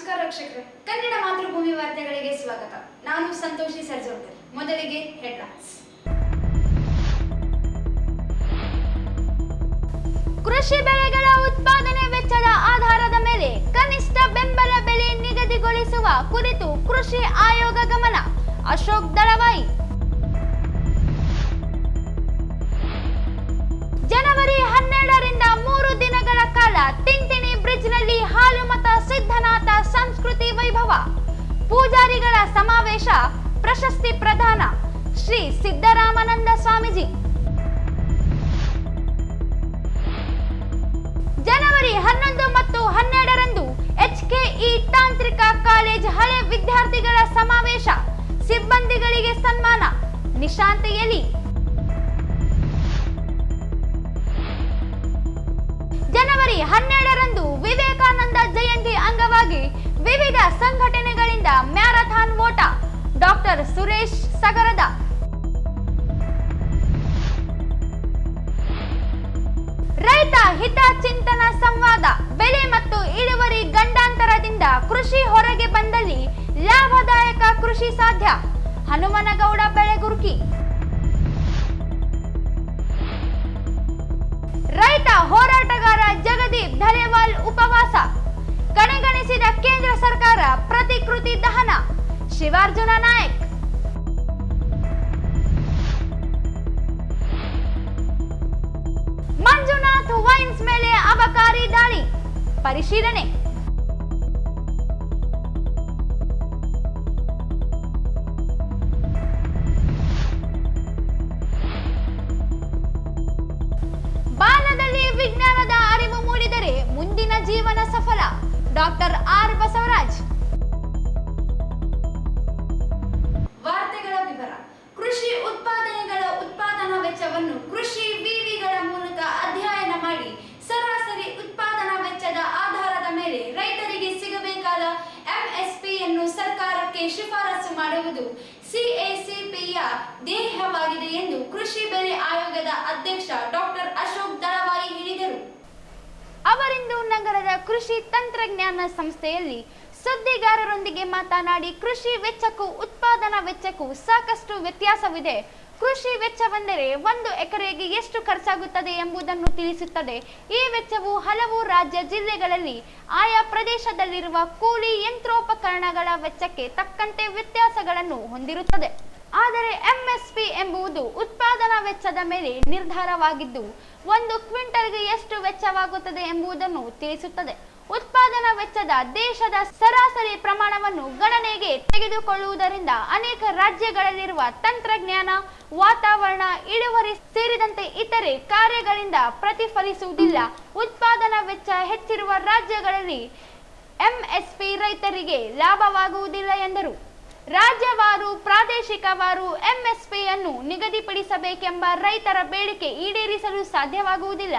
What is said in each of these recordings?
ನಮಸ್ಕಾರ ವೀಕ್ಷಕರೇ, ಕನ್ನಡ ಮಾತೃಭೂಮಿ ವಾರ್ತೆಗಳಿಗೆ ಸ್ವಾಗತ. ನಾನು ಸಂತೋಷಿ ಸರ್ಜೋಟೆ. ಮೊದಲಿಗೆ ಹೆಡ್ಲೈನ್ಸ್. ಕೃಷಿ ಬೆಳೆಗಳ ಉತ್ಪಾದನೆ ವೆಚ್ಚದ ಆಧಾರದ ಮೇಲೆ ಕನಿಷ್ಠ ಬೆಂಬಲ ಬೆಲೆ ನಿಗದಿಗೊಳಿಸುವ ಕುರಿತು ಕೃಷಿ ಆಯೋಗ ಗಮನ. ಅಶೋಕ್ ದಳವಾಯಿ. ಜನವರಿ 12ರಿಂದ 3 ದಿನಗಳ ಕಾಲ ತಿಂತಿಣಿ ಬ್ರಿಡ್ಜ್ನಲ್ಲಿ ಹಾಲುಮತ ಸಿದ್ಧನಾಥ ಸಂಸ್ಕೃತಿ ವೈಭವ. ಪೂಜಾರಿಗಳ ಸಮಾವೇಶ, ಪ್ರಶಸ್ತಿ ಪ್ರದಾನ. ಶ್ರೀ ಸಿದ್ದರಾಮಾನಂದ ಸ್ವಾಮೀಜಿ. ಜನವರಿ 11 ಮತ್ತು 12ರಂದು HKE ತಾಂತ್ರಿಕ ಕಾಲೇಜ್ ಹಳೆ ವಿದ್ಯಾರ್ಥಿಗಳ ಸಮಾವೇಶ, ಸಿಬ್ಬಂದಿಗಳಿಗೆ ಸನ್ಮಾನ. ನಿಶಾಂತ್ ಎಲಿ. ಜನವರಿ 12ರಂದು ವಿವೇಕಾನಂದ ಜಯಂತಿ ಅಂಗವಾಗಿ ವಿವಿಧ ಸಂಘಟನೆಗಳಿಂದ ಮ್ಯಾರಥಾನ್ ಓಟ. ಡಾಕ್ಟರ್ ಸುರೇಶ್ ಸಗರದ. ರೈತ ಹಿತ ಚಿಂತನ ಸಂವಾದ. ಬೆಳೆ ಮತ್ತು ಇಳುವರಿ ಗಂಡಾಂತರದಿಂದ ಕೃಷಿ ಹೊರಗೆ ಬಂದಲ್ಲಿ ಲಾಭದಾಯಕ ಕೃಷಿ ಸಾಧ್ಯ. ಹನುಮನಗೌಡ ಬೆಳೆಗುರ್ಕಿ. ರೈತ ಹೋರಾಟಗಾರ ಜಗದೀಪ್ ಧಲೆವಾಲ್ ಉಪವಾಸ. ಕಡೆಗಣಿಸಿದ ಕೇಂದ್ರ ಸರ್ಕಾರ ಪ್ರತಿಕೃತಿ ದಹನ. ಶಿವಾರ್ಜುನ ನಾಯಕ್. ಮಂಜುನಾಥ್ ವೈನ್ಸ್ ಮೇಲೆ ಅಬಕಾರಿ ದಾಳಿ, ಪರಿಶೀಲನೆ. ಬಾಲ್ಯದಲ್ಲಿ ವಿಜ್ಞಾನದ ಅರಿವು ಮೂಡಿದರೆ ಮುಂದಿನ ಜೀವನ ಸಫಲ. Doctor R Basavaraj. ವಾರ್ತೆಗಳ ವಿವರ. ಕೃಷಿ ಉತ್ಪಾದನೆಗಳ ಉತ್ಪಾದನಾ ವೆಚ್ಚವನ್ನು ಕೃಷಿ ವಿವಿಗಳ ಮೂಲಕ ಅಧ್ಯಯನ ಮಾಡಿ ಸರಾಸರಿ ಉತ್ಪಾದನಾ ವೆಚ್ಚದ ಆಧಾರದ ಮೇಲೆ ರೈತರಿಗೆ ಸಿಗಬೇಕಾದ MSPಯನ್ನು ಸರ್ಕಾರಕ್ಕೆ ಶಿಫಾರಸು ಮಾಡುವುದು CACPಯ ಧ್ಯೇಯವಾಗಿದೆ ಎಂದು ಕೃಷಿ ಬೆಲೆ ಆಯೋಗದ ಅಧ್ಯಕ್ಷ ಡಾಕ್ಟರ್ ಅಶೋಕ್ ದಳವಾಯಿ ಹೇಳಿದರು. ಅವರಿಂದು ನಗರದ ಕೃಷಿ ತಂತ್ರಜ್ಞಾನ ಸಂಸ್ಥೆಯಲ್ಲಿ ಸುದ್ದಿಗಾರರೊಂದಿಗೆ ಮಾತನಾಡಿ, ಕೃಷಿ ವೆಚ್ಚಕ್ಕೂ ಉತ್ಪಾದನಾ ವೆಚ್ಚಕ್ಕೂ ಸಾಕಷ್ಟು ವ್ಯತ್ಯಾಸವಿದೆ. ಕೃಷಿ ವೆಚ್ಚವೆಂದರೆ 1 ಎಕರೆಗೆ ಎಷ್ಟು ಖರ್ಚಾಗುತ್ತದೆ ಎಂಬುದನ್ನು ತಿಳಿಸುತ್ತದೆ. ಈ ವೆಚ್ಚವು ಹಲವು ರಾಜ್ಯ ಜಿಲ್ಲೆಗಳಲ್ಲಿ ಆಯಾ ಪ್ರದೇಶದಲ್ಲಿರುವ ಕೂಲಿ ಯಂತ್ರೋಪಕರಣಗಳ ವೆಚ್ಚಕ್ಕೆ ತಕ್ಕಂತೆ ವ್ಯತ್ಯಾಸಗಳನ್ನು ಹೊಂದಿರುತ್ತದೆ. ಆದರೆ MSP ಎಂಬುದು ಉತ್ಪಾದನಾ ವೆಚ್ಚದ ಮೇಲೆ ನಿರ್ಧಾರವಾಗಿದ್ದು 1 ಕ್ವಿಂಟಲ್ಗೆ ಎಷ್ಟು ವೆಚ್ಚವಾಗುತ್ತದೆ ಎಂಬುದನ್ನು ತಿಳಿಸುತ್ತದೆ. ಉತ್ಪಾದನಾ ವೆಚ್ಚದ ದೇಶದ ಸರಾಸರಿ ಪ್ರಮಾಣವನ್ನು ಗಣನೆಗೆ ತೆಗೆದುಕೊಳ್ಳುವುದರಿಂದ ಅನೇಕ ರಾಜ್ಯಗಳಲ್ಲಿರುವ ತಂತ್ರಜ್ಞಾನ, ವಾತಾವರಣ, ಇಳುವರಿ ಸೇರಿದಂತೆ ಇತರೆ ಕಾರ್ಯಗಳಿಂದ ಪ್ರತಿಫಲಿಸುವುದಿಲ್ಲ. ಉತ್ಪಾದನಾ ವೆಚ್ಚ ಹೆಚ್ಚಿರುವ ರಾಜ್ಯಗಳಲ್ಲಿ MSP ರೈತರಿಗೆ ಲಾಭವಾಗುವುದಿಲ್ಲ ಎಂದರು. ರಾಜ್ಯವಾರು, ಪ್ರಾದೇಶಿಕವಾರು MSPಯನ್ನು ನಿಗದಿಪಡಿಸಬೇಕೆಂಬ ರೈತರ ಬೇಡಿಕೆ ಈಡೇರಿಸಲು ಸಾಧ್ಯವಾಗುವುದಿಲ್ಲ.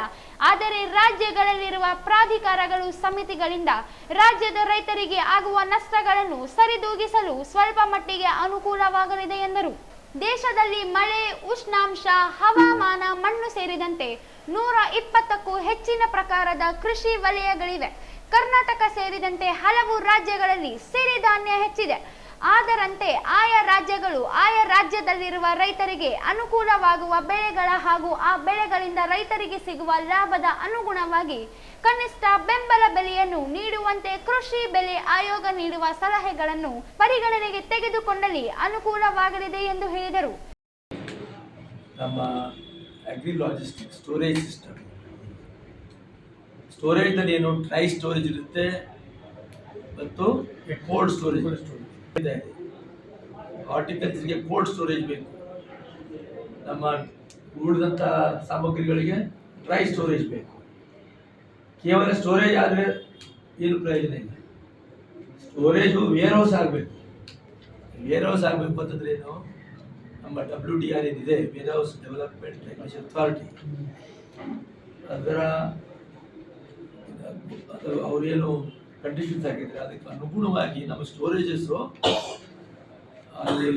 ಆದರೆ ರಾಜ್ಯಗಳಲ್ಲಿರುವ ಪ್ರಾಧಿಕಾರಗಳು, ಸಮಿತಿಗಳಿಂದ ರಾಜ್ಯದ ರೈತರಿಗೆ ಆಗುವ ನಷ್ಟಗಳನ್ನು ಸರಿದೂಗಿಸಲು ಸ್ವಲ್ಪ ಮಟ್ಟಿಗೆ ಅನುಕೂಲವಾಗಲಿದೆ ಎಂದರು. ದೇಶದಲ್ಲಿ ಮಳೆ, ಉಷ್ಣಾಂಶ, ಹವಾಮಾನ, ಮಣ್ಣು ಸೇರಿದಂತೆ 120ಕ್ಕೂ ಹೆಚ್ಚಿನ ಪ್ರಕಾರದ ಕೃಷಿ ವಲಯಗಳಿವೆ. ಕರ್ನಾಟಕ ಸೇರಿದಂತೆ ಹಲವು ರಾಜ್ಯಗಳಲ್ಲಿ ಸಿರಿಧಾನ್ಯ ಹೆಚ್ಚಿದೆ. ಅದರಂತೆ ಆಯಾ ರಾಜ್ಯಗಳು ಆಯಾ ರಾಜ್ಯದಲ್ಲಿರುವ ರೈತರಿಗೆ ಅನುಕೂಲವಾಗುವ ಬೆಳೆಗಳ ಹಾಗೂ ಆ ಬೆಳೆಗಳಿಂದ ರೈತರಿಗೆ ಸಿಗುವ ಲಾಭದ ಅನುಗುಣವಾಗಿ ಕನಿಷ್ಠ ಬೆಂಬಲ ಬೆಲೆಯನ್ನು ನೀಡುವಂತೆ ಕೃಷಿ ಬೆಲೆ ಆಯೋಗ ನೀಡುವ ಸಲಹೆಗಳನ್ನು ಪರಿಗಣನೆಗೆ ತೆಗೆದುಕೊಂಡಲ್ಲಿ ಅನುಕೂಲವಾಗಲಿದೆ ಎಂದು ಹೇಳಿದರು. ನಮ್ಮ ಅಗ್ರಿ ಲಾಜಿಸ್ಟಿಕ್ ಸ್ಟೋರೇಜ್ ಸಿಸ್ಟಮ್, ಸ್ಟೋರೇಜ್ನಲ್ಲಿ ಏನು ಡ್ರೈ ಸ್ಟೋರೇಜ್ ಇರುತ್ತೆ ಮತ್ತು ಕೋಲ್ಡ್ ಸ್ಟೋರೇಜ್ ಇದೆ. ಹಾರ್ಟಿಕಲ್ಚರ್ಗೆ ಕೋಲ್ಡ್ ಸ್ಟೋರೇಜ್ ಬೇಕು. ನಮ್ಮ ಉಳಿದಂಥ ಸಾಮಗ್ರಿಗಳಿಗೆ ಡ್ರೈ ಸ್ಟೋರೇಜ್ ಬೇಕು. ಕೇವಲ ಸ್ಟೋರೇಜ್ ಆದರೆ ಏನು ಪ್ರಯೋಜನ ಇಲ್ಲ. ಸ್ಟೋರೇಜು ವೇರ್ ಹೌಸ್ ಆಗಬೇಕು. ವೇರ್ ಹೌಸ್ ಆಗಬೇಕು ಅಂತಂದರೆ ಏನು, ನಮ್ಮ WDR ಏನಿದೆ, warehouse development regulation authority, ಅದರ ಅವರೇನು ಕಂಡೀಷನ್ಸ್ ಆಗಿದ್ರೆ ಅದಕ್ಕೆ ಅನುಗುಣವಾಗಿ ನಮ್ಮ ಸ್ಟೋರೇಜಸ್ಸು ಅಲ್ಲಿ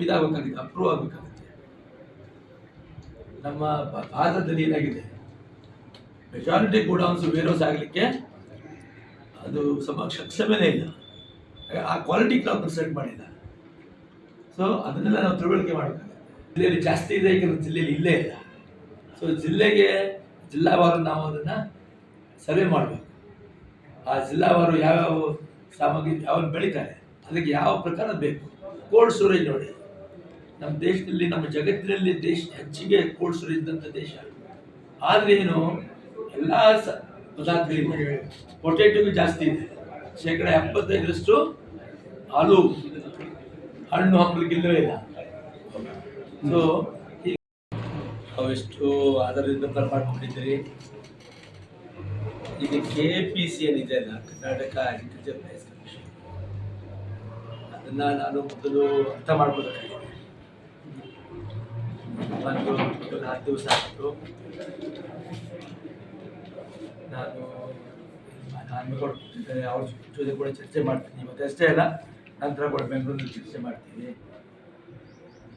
ಇದಾಗಬೇಕಾಗುತ್ತೆ, ಅಪ್ರೂವ್ ಆಗಬೇಕಾಗುತ್ತೆ. ನಮ್ಮ ಭಾರತದಲ್ಲಿ ಏನಾಗಿದೆ, ಮೆಜಾರಿಟಿ ಗೋಡೌನ್ಸ್ ವೇರ್ ಹೌಸ್ ಆಗಲಿಕ್ಕೆ ಅದು ಸಕ್ಷಮನೇ ಇಲ್ಲ, ಆ ಕ್ವಾಲಿಟಿ ನಾವು ಪ್ರೆಸೆಂಟ್ ಮಾಡಿಲ್ಲ. ಸೊ ಅದನ್ನೆಲ್ಲ ನಾವು ತಿಳುವಳಿಕೆ ಮಾಡಬೇಕಾಗುತ್ತೆ. ಜಿಲ್ಲೆಯಲ್ಲಿ ಜಾಸ್ತಿ ಇದೆ, ಈಗ ಜಿಲ್ಲೆಯಲ್ಲಿ ಇಲ್ಲೇ ಇಲ್ಲ. ಸೊ ಜಿಲ್ಲಾವಾರು ನಾವು ಅದನ್ನು ಸರ್ವೆ ಮಾಡಬೇಕು. ಆ ಜಿಲ್ಲಾವಾರು ಯಾವ್ಯಾವ ಸಾಮಗ್ರಿ ಯಾವ ಬೆಳೀತಾರೆ, ಅದಕ್ಕೆ ಯಾವ ಪ್ರಕಾರ ಬೇಕು. ಕೋಲ್ಡ್ ಸ್ಟೋರೇಜ್ ನೋಡಿ, ನಮ್ಮ ದೇಶದಲ್ಲಿ, ನಮ್ಮ ಜಗತ್ತಿನಲ್ಲಿ ಹೆಚ್ಚಿಗೆ ಕೋಲ್ಡ್ ಸ್ಟೋರೇಜ್ ಇದ್ದಂಥ ದೇಶ. ಆದರೆ ಏನು, ಎಲ್ಲ ಪದಾರ್ಥಗಳಿವೆ. ಪೊಟೆಟೊಗೂ ಜಾಸ್ತಿ ಇದೆ, 75% ಹಾಲು ಹಣ್ಣು ಹಂಪಲಿಕ್ಕಿಲ್ಲವೇ ಇಲ್ಲ. ಸೊ ಅವೆಷ್ಟು ಆಧಾರದಿಂದ ಮಾಡ್ಕೊಂಡಿದ್ದೀರಿ. ಈಗ KPC ಏನಿದೆ ಅಲ್ಲ, ಕರ್ನಾಟಕ ಅಗ್ರಿಕಲ್ಚರ್ ಪ್ರೈಸ್ ಕಮಿಷನ್, ಅದನ್ನು ನಾನು ಮೊದಲು ಅರ್ಥ ಮಾಡ್ಕೋಬೇಕಾಗಿದೆ. ಒಂದು 4 ದಿವಸ ಆಯಿತು ನಾನು ಅವ್ರ ಜೊತೆ ಕೂಡ ಚರ್ಚೆ ಮಾಡ್ತೀನಿ. ಇವತ್ತು ಅಷ್ಟೇ ಅಲ್ಲ, ನಂತರ ಕೂಡ ಬೆಂಗಳೂರಲ್ಲಿ ಚರ್ಚೆ ಮಾಡ್ತೀನಿ.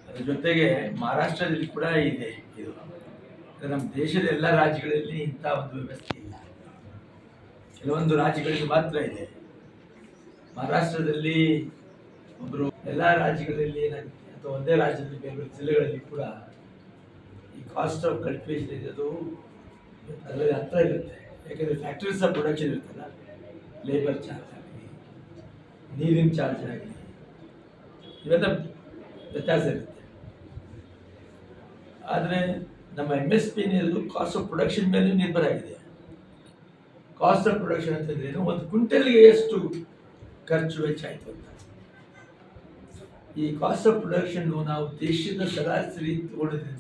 ಅದ್ರ ಜೊತೆಗೆ ಮಹಾರಾಷ್ಟ್ರದಲ್ಲಿ ಕೂಡ ಇದೆ ಇದು. ನಮ್ಮ ದೇಶದ ಎಲ್ಲ ರಾಜ್ಯಗಳಲ್ಲಿ ಇಂಥ ಒಂದು ವ್ಯವಸ್ಥೆ ಇಲ್ಲ, ಕೆಲವೊಂದು ರಾಜ್ಯಗಳಲ್ಲಿ ಮಾತ್ರ ಇದೆ. ಮಹಾರಾಷ್ಟ್ರದಲ್ಲಿ ಒಬ್ಬರು, ಎಲ್ಲ ರಾಜ್ಯಗಳಲ್ಲಿ ಏನಾಗುತ್ತೆ, ಅಥವಾ ಒಂದೇ ರಾಜ್ಯದಲ್ಲಿ ಬೇರೆ ಜಿಲ್ಲೆಗಳಲ್ಲಿ ಕೂಡ ಈ ಕಾಸ್ಟ್ ಆಫ್ ಕಲ್ಟಿವೇಷನ್ ಇದೆ, ಅದು ಅದರಲ್ಲಿ ಹತ್ರ ಇರುತ್ತೆ. ಯಾಕೆಂದರೆ ಫ್ಯಾಕ್ಟ್ರೀಸ್ ಆಫ್ ಪ್ರೊಡಕ್ಷನ್ ಇರುತ್ತಲ್ಲ, ಲೇಬರ್ ಚಾರ್ಜ್ ಆಗಲಿ, ನೀರಿನ ಚಾರ್ಜ್ ಆಗಲಿ, ಇವೆಲ್ಲ ವ್ಯತ್ಯಾಸ ಇರುತ್ತೆ. ಆದರೆ ನಮ್ಮ MSP ಅನ್ನೋದು ಕಾಸ್ಟ್ ಆಫ್ ಪ್ರೊಡಕ್ಷನ್ ಮೇಲೆ ನಿರ್ಭರ ಆಗಿದೆ. ಕಾಸ್ಟ್ ಆಫ್ ಪ್ರೊಡಕ್ಷನ್ ಅಂತಂದ್ರೆ ಏನು, ಒಂದು ಕ್ವಿಂಟಲ್ಗೆ ಎಷ್ಟು ಖರ್ಚು ವೆಚ್ಚ ಆಯಿತು ಅಂತ. ಈ ಕಾಸ್ಟ್ ಆಫ್ ಪ್ರೊಡಕ್ಷನ್ನು ನಾವು ದೇಶದ ಸರಾಸರಿ ತಗೊಳ್ಳೋದ್ರಿಂದ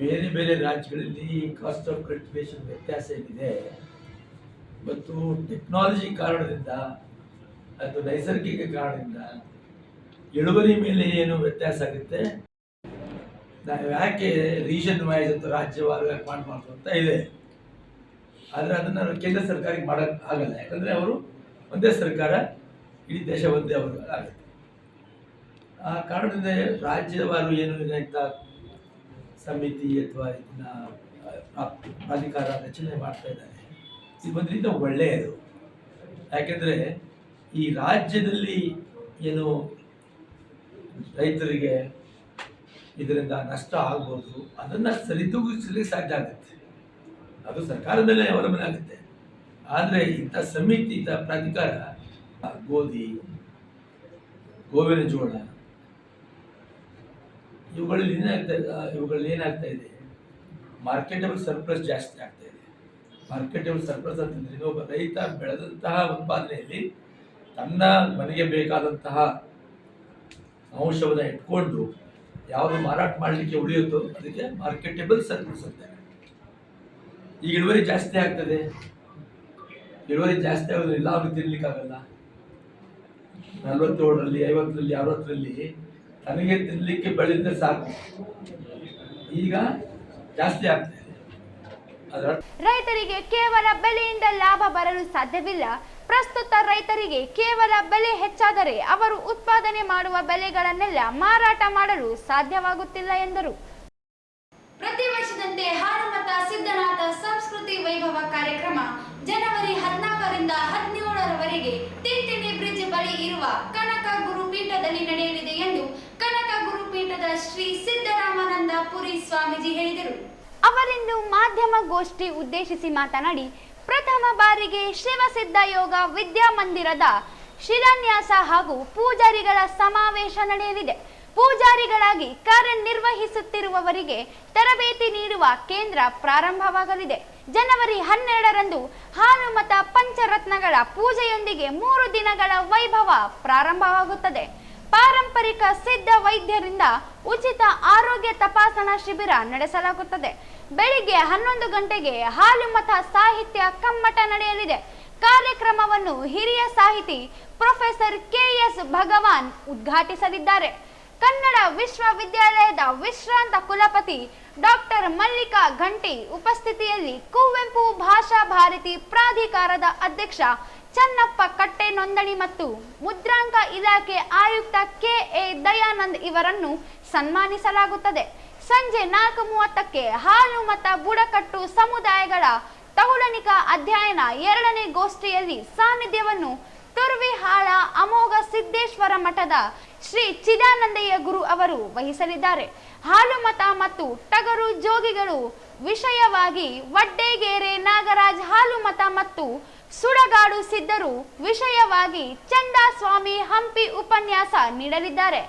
ಬೇರೆ ಬೇರೆ ರಾಜ್ಯಗಳಲ್ಲಿ ಕಾಸ್ಟ್ ಆಫ್ ಕಲ್ಟಿವೇಷನ್ ವ್ಯತ್ಯಾಸ ಏನಿದೆ, ಮತ್ತು ಟೆಕ್ನಾಲಜಿ ಕಾರಣದಿಂದ ಅಥವಾ ನೈಸರ್ಗಿಕ ಕಾರಣದಿಂದ ಇಳುವರಿ ಮೇಲೆ ಏನು ವ್ಯತ್ಯಾಸ ಆಗುತ್ತೆ, ನಾವು ಯಾಕೆ ರೀಜನ್ ವೈಸ್ ಅಥವಾ ರಾಜ್ಯವಾರು ಯಾಕೆ ಮಾಡಬಾರ್ದು ಅಂತ ಇದೆ. ಆದರೆ ಅದನ್ನು ಕೇಂದ್ರ ಸರ್ಕಾರಕ್ಕೆ ಮಾಡೋಕ್ಕೆ ಆಗಲ್ಲ, ಯಾಕಂದರೆ ಅವರು ಒಂದೇ ಸರ್ಕಾರ, ಇಡೀ ದೇಶ ಒಂದೇ ಅವರು ಆಗುತ್ತೆ. ಆ ಕಾರಣದಿಂದ ರಾಜ್ಯವಾರು ಏನು ಇಂಥ ಸಮಿತಿ ಅಥವಾ ಇದನ್ನ ಪ್ರಾಧಿಕಾರ ರಚನೆ ಮಾಡ್ತಾ ಇದ್ದಾರೆ. ಇದು ಒಂದು ರೀತಿ ಒಳ್ಳೆಯದು, ಯಾಕೆಂದರೆ ಈ ರಾಜ್ಯದಲ್ಲಿ ಏನು ರೈತರಿಗೆ ಇದರಿಂದ ನಷ್ಟ ಆಗ್ಬೋದು, ಅದನ್ನು ಸರಿದೂಗಿಸಲಿಕ್ಕೆ ಸಾಧ್ಯ ಆಗುತ್ತೆ. ಅದು ಸರ್ಕಾರದ ಮೇಲೆ ಅವಲಂಬನೆ ಆಗುತ್ತೆ. ಆದರೆ ಇಂಥ ಸಮಿತಿ, ಇಂಥ ಪ್ರಾಧಿಕಾರ ಗೋಧಿ, ಗೋವಿನ ಜೋಳ, ಇವುಗಳಲ್ಲಿ ಏನಾಗ್ತಾ ಇದೆ, ಮಾರ್ಕೆಟಬಲ್ ಸರ್ಪ್ಲಸ್ ಜಾಸ್ತಿ ಆಗ್ತಾ ಇದೆ. ಮಾರ್ಕೆಟಬಲ್ ಸರ್ಪ್ಲಸ್ ಅಂತಂದ್ರೆ ಇನ್ನೊಬ್ಬ ರೈತ ಬೆಳೆದಂತಹ ಉತ್ಪಾದನೆಯಲ್ಲಿ ತನ್ನ ಮನೆಗೆ ಬೇಕಾದಂತಹ ಅಂಶವನ್ನು ಇಟ್ಕೊಂಡು ಯಾವುದು ಮಾರಾಟ ಮಾಡಲಿಕ್ಕೆ ಉಳಿಯುತ್ತೋ ಅದಕ್ಕೆ ಮಾರ್ಕೆಟಬಲ್ ಸರ್ಪ್ಲಸ್ ಅಂತಾರೆ. ಈಗ ಇಳುವರಿ ಜಾಸ್ತಿ ಆಗ್ತದೆ, ಇಳುವರಿ ಜಾಸ್ತಿ ಆಗೋದ್ರಿಂದ ಎಲ್ಲರೂ ತಿನ್ನಲಿಕ್ಕಾಗಲ್ಲ. 47ರಲ್ಲಿ 50ರಲ್ಲಿ 60ರಲ್ಲಿ ತನಗೆ ತಿನ್ನಲಿಕ್ಕೆ ಬೆಳೆದ್ರೆ ಸಾಕು, ಈಗ ಜಾಸ್ತಿ ಆಗ್ತದೆ. ರೈತರಿಗೆ ಕೇವಲ ಬೆಲೆಯಿಂದ ಲಾಭ ಬರಲು ಸಾಧ್ಯವಿಲ್ಲ. ಪ್ರಸ್ತುತ ರೈತರಿಗೆ ಕೇವಲ ಬೆಲೆ ಹೆಚ್ಚಾದರೆ ಅವರು ಉತ್ಪಾದನೆ ಮಾಡುವ ಬೆಳೆಗಳನ್ನೆಲ್ಲ ಮಾರಾಟ ಮಾಡಲು ಸಾಧ್ಯವಾಗುತ್ತಿಲ್ಲ ಎಂದರು. ಪ್ರತಿ ವರ್ಷದಂತೆ ಹಾಲುಮತ ಸಿದ್ಧನಾಥ ಸಂಸ್ಕೃತಿ ವೈಭವ ಕಾರ್ಯಕ್ರಮ ಜನವರಿ 14ರಿಂದ 17ರವರೆಗೆ ತಿಂತಿಣಿ ಬ್ರಿಡ್ಜ್ ಬಳಿ ಇರುವ ಕನಕ ಗುರುಪೀಠದಲ್ಲಿ ನಡೆಯಲಿದೆ ಎಂದು ಕನಕ ಗುರುಪೀಠದ ಶ್ರೀ ಸಿದ್ದರಾಮಾನಂದ ಪುರಿ ಸ್ವಾಮೀಜಿ ಹೇಳಿದರು. ಅವರಿಂದು ಮಾಧ್ಯಮ ಗೋಷ್ಠಿ ಉದ್ದೇಶಿಸಿ ಮಾತನಾಡಿ, ಪ್ರಥಮ ಬಾರಿಗೆ ಶಿವಸಿದ್ಧ ಯೋಗ ವಿದ್ಯಾಮಂದಿರದ ಶಿಲಾನ್ಯಾಸ ಹಾಗೂ ಪೂಜಾರಿಗಳ ಸಮಾವೇಶ ನಡೆಯಲಿದೆ. ಪೂಜಾರಿಗಳಾಗಿ ಕಾರ್ಯನಿರ್ವಹಿಸುತ್ತಿರುವವರಿಗೆ ತರಬೇತಿ ನೀಡುವ ಕೇಂದ್ರ ಪ್ರಾರಂಭವಾಗಲಿದೆ. ಜನವರಿ 12ರಂದು ಹಾಲುಮತ ಪಂಚರತ್ನಗಳ ಪೂಜೆಯೊಂದಿಗೆ 3 ದಿನಗಳ ವೈಭವ ಪ್ರಾರಂಭವಾಗುತ್ತದೆ. ಪಾರಂಪರಿಕ ಸಿದ್ಧ ವೈದ್ಯರಿಂದ ಉಚಿತ ಆರೋಗ್ಯ ತಪಾಸಣಾ ಶಿಬಿರ ನಡೆಸಲಾಗುತ್ತದೆ. ಬೆಳಿಗ್ಗೆ 11 ಗಂಟೆಗೆ ಹಾಲುಮತ ಸಾಹಿತ್ಯ ಕಮ್ಮಟ ನಡೆಯಲಿದೆ. ಕಾರ್ಯಕ್ರಮವನ್ನು ಹಿರಿಯ ಸಾಹಿತಿ ಪ್ರೊಫೆಸರ್ KS ಭಗವಾನ್ ಉದ್ಘಾಟಿಸಲಿದ್ದಾರೆ. ಕನ್ನಡ ವಿಶ್ವವಿದ್ಯಾಲಯದ ವಿಶ್ರಾಂತ ಕುಲಪತಿ ಡಾಕ್ಟರ್ ಮಲ್ಲಿಕಾ ಘಂಟಿ ಉಪಸ್ಥಿತಿಯಲ್ಲಿ ಕುವೆಂಪು ಭಾಷಾ ಭಾರತಿ ಪ್ರಾಧಿಕಾರದ ಅಧ್ಯಕ್ಷ ಚನ್ನಪ್ಪ ಕಟ್ಟೆ ನೋಂದಣಿ ಮತ್ತು ಮುದ್ರಾಂಕ ಇಲಾಖೆ ಆಯುಕ್ತ KA ದಯಾನಂದ್ ಇವರನ್ನು ಸನ್ಮಾನಿಸಲಾಗುತ್ತದೆ. ಸಂಜೆ 4:30ಕ್ಕೆ ಹಾಲುಮತ ಬುಡಕಟ್ಟು ಸಮುದಾಯಗಳ ತೌಲನಿಕ ಅಧ್ಯಯನ 2ನೇ ಗೋಷ್ಠಿಯಲ್ಲಿ ಸಾನ್ನಿಧ್ಯವನ್ನು ತುರ್ವಿಹಾಳ ಅಮೋಘ ಸಿದ್ದೇಶ್ವರ ಮಠದ ಶ್ರೀ ಚಿದಾನಂದಯ್ಯ ಗುರು ಅವರು ವಹಿಸಲಿದ್ದಾರೆ. ಹಾಲುಮತ ಮತ್ತು ಟಗರು ಜೋಗಿಗಳು ವಿಷಯವಾಗಿ ವಡ್ಡೇಗೆರೆ ನಾಗರಾಜ್ ಹಾಲುಮತ ಮತ್ತು ಸುಡಗಾಡು ಸಿದ್ಧರು ವಿಷಯವಾಗಿ ಚಂದಾಸ್ವಾಮಿ ಹಂಪಿ ಉಪನ್ಯಾಸ ನೀಡಲಿದ್ದಾರೆ.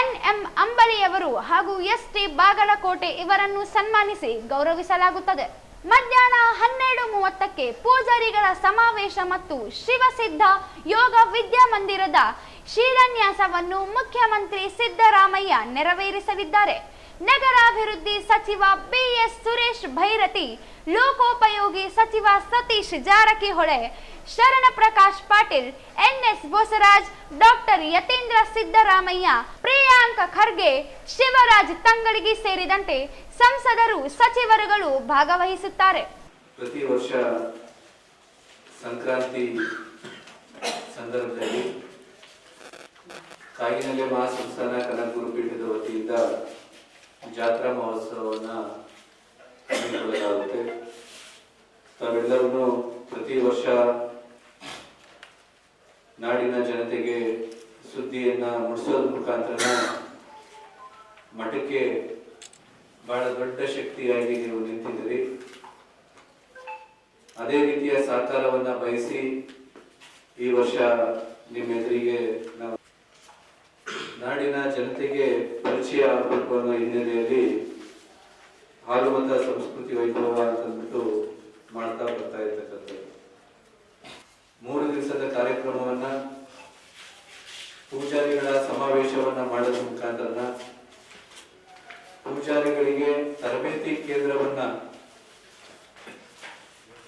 NM ಅಂಬಲಿಯವರು ಹಾಗೂ ST ಬಾಗಲಕೋಟೆ ಇವರನ್ನು ಸನ್ಮಾನಿಸಿ ಗೌರವಿಸಲಾಗುತ್ತದೆ. ಮಧ್ಯಾಹ್ನ 12:30ಕ್ಕೆ ಪೂಜಾರಿಗಳ ಸಮಾವೇಶ ಮತ್ತು ಶಿವಸಿದ್ಧ ಯೋಗ ವಿದ್ಯಾಮಂದಿರದ ಶಿಲಾನ್ಯಾಸವನ್ನು ಮುಖ್ಯಮಂತ್ರಿ ಸಿದ್ದರಾಮಯ್ಯ ನೆರವೇರಿಸಲಿದ್ದಾರೆ. ನಗರಾಭಿವೃದ್ಧಿ ಸಚಿವ BS ಸುರೇಶ್ ಭೈರತಿ, ಲೋಕೋಪಯೋಗಿ ಸಚಿವ ಸತೀಶ್ ಜಾರಕಿಹೊಳಿ, ಶರಣ ಪ್ರಕಾಶ್ ಪಾಟೀಲ್, NS ಬೋಸರಾಜ್, ಡಾಕ್ಟರ್ ಯತೀಂದ್ರ ಸಿದ್ದರಾಮಯ್ಯ, ಪ್ರಿಯಾಂಕ ಖರ್ಗೆ, ಶಿವರಾಜ್ ತಂಗಡಗಿ ಸೇರಿದಂತೆ ಸಂಸದರು ಸಚಿವರುಗಳು ಭಾಗವಹಿಸುತ್ತಾರೆ. ಪ್ರತಿ ವರ್ಷ ಸಂಕ್ರಾಂತಿ ಸಂದರ್ಭದಲ್ಲಿ ಕಾಗಿನೆಲೆ ಮಹಾಸಂಸ್ಥಾನ ಕನಕ ಗುರುಪೀಠದ ವತಿಯಿಂದ ಜಾತ್ರಾ ಮಹೋತ್ಸವವನ್ನು ಹಮ್ಮಿಕೊಳ್ಳಲಾಗುತ್ತೆ. ತಾವೆಲ್ಲರೂ ಪ್ರತಿ ವರ್ಷ ನಾಡಿನ ಜನತೆಗೆ ಸುದ್ದಿಯನ್ನ ಮುಡಿಸೋದ್ರ ಮುಖಾಂತರ ಮಠಕ್ಕೆ ಬಹಳ ದೊಡ್ಡ ಶಕ್ತಿಯಾಗಿ ನೀವು ನಿಂತಿದ್ದೀರಿ. ಅದೇ ರೀತಿಯ ಸಹಕಾರವನ್ನ ಬಯಸಿ ಈ ವರ್ಷ ನಿಮ್ಮ ಎದುರಿಗೆ ನಾವು ನಾಡಿನ ಜನತೆಗೆ ಪರಿಚಯ ಆಗಬೇಕು ಅನ್ನೋ ಹಿನ್ನೆಲೆಯಲ್ಲಿ ಹಾಲುಮತ ಸಂಸ್ಕೃತಿ ವೈಭವ ಅಂತಂದ್ಬಿಟ್ಟು ಮಾಡ್ತಾ ಬರ್ತಾ ಇರ್ತಕ್ಕಂಥದ್ದು 3 ದಿವಸದ ಕಾರ್ಯಕ್ರಮವನ್ನ ಪೂಜಾರಿಗಳ ಸಮಾವೇಶವನ್ನ ಮಾಡೋದ್ರ ಮುಖಾಂತರ ಪೂಜಾರಿಗಳಿಗೆ ತರಬೇತಿ ಕೇಂದ್ರವನ್ನ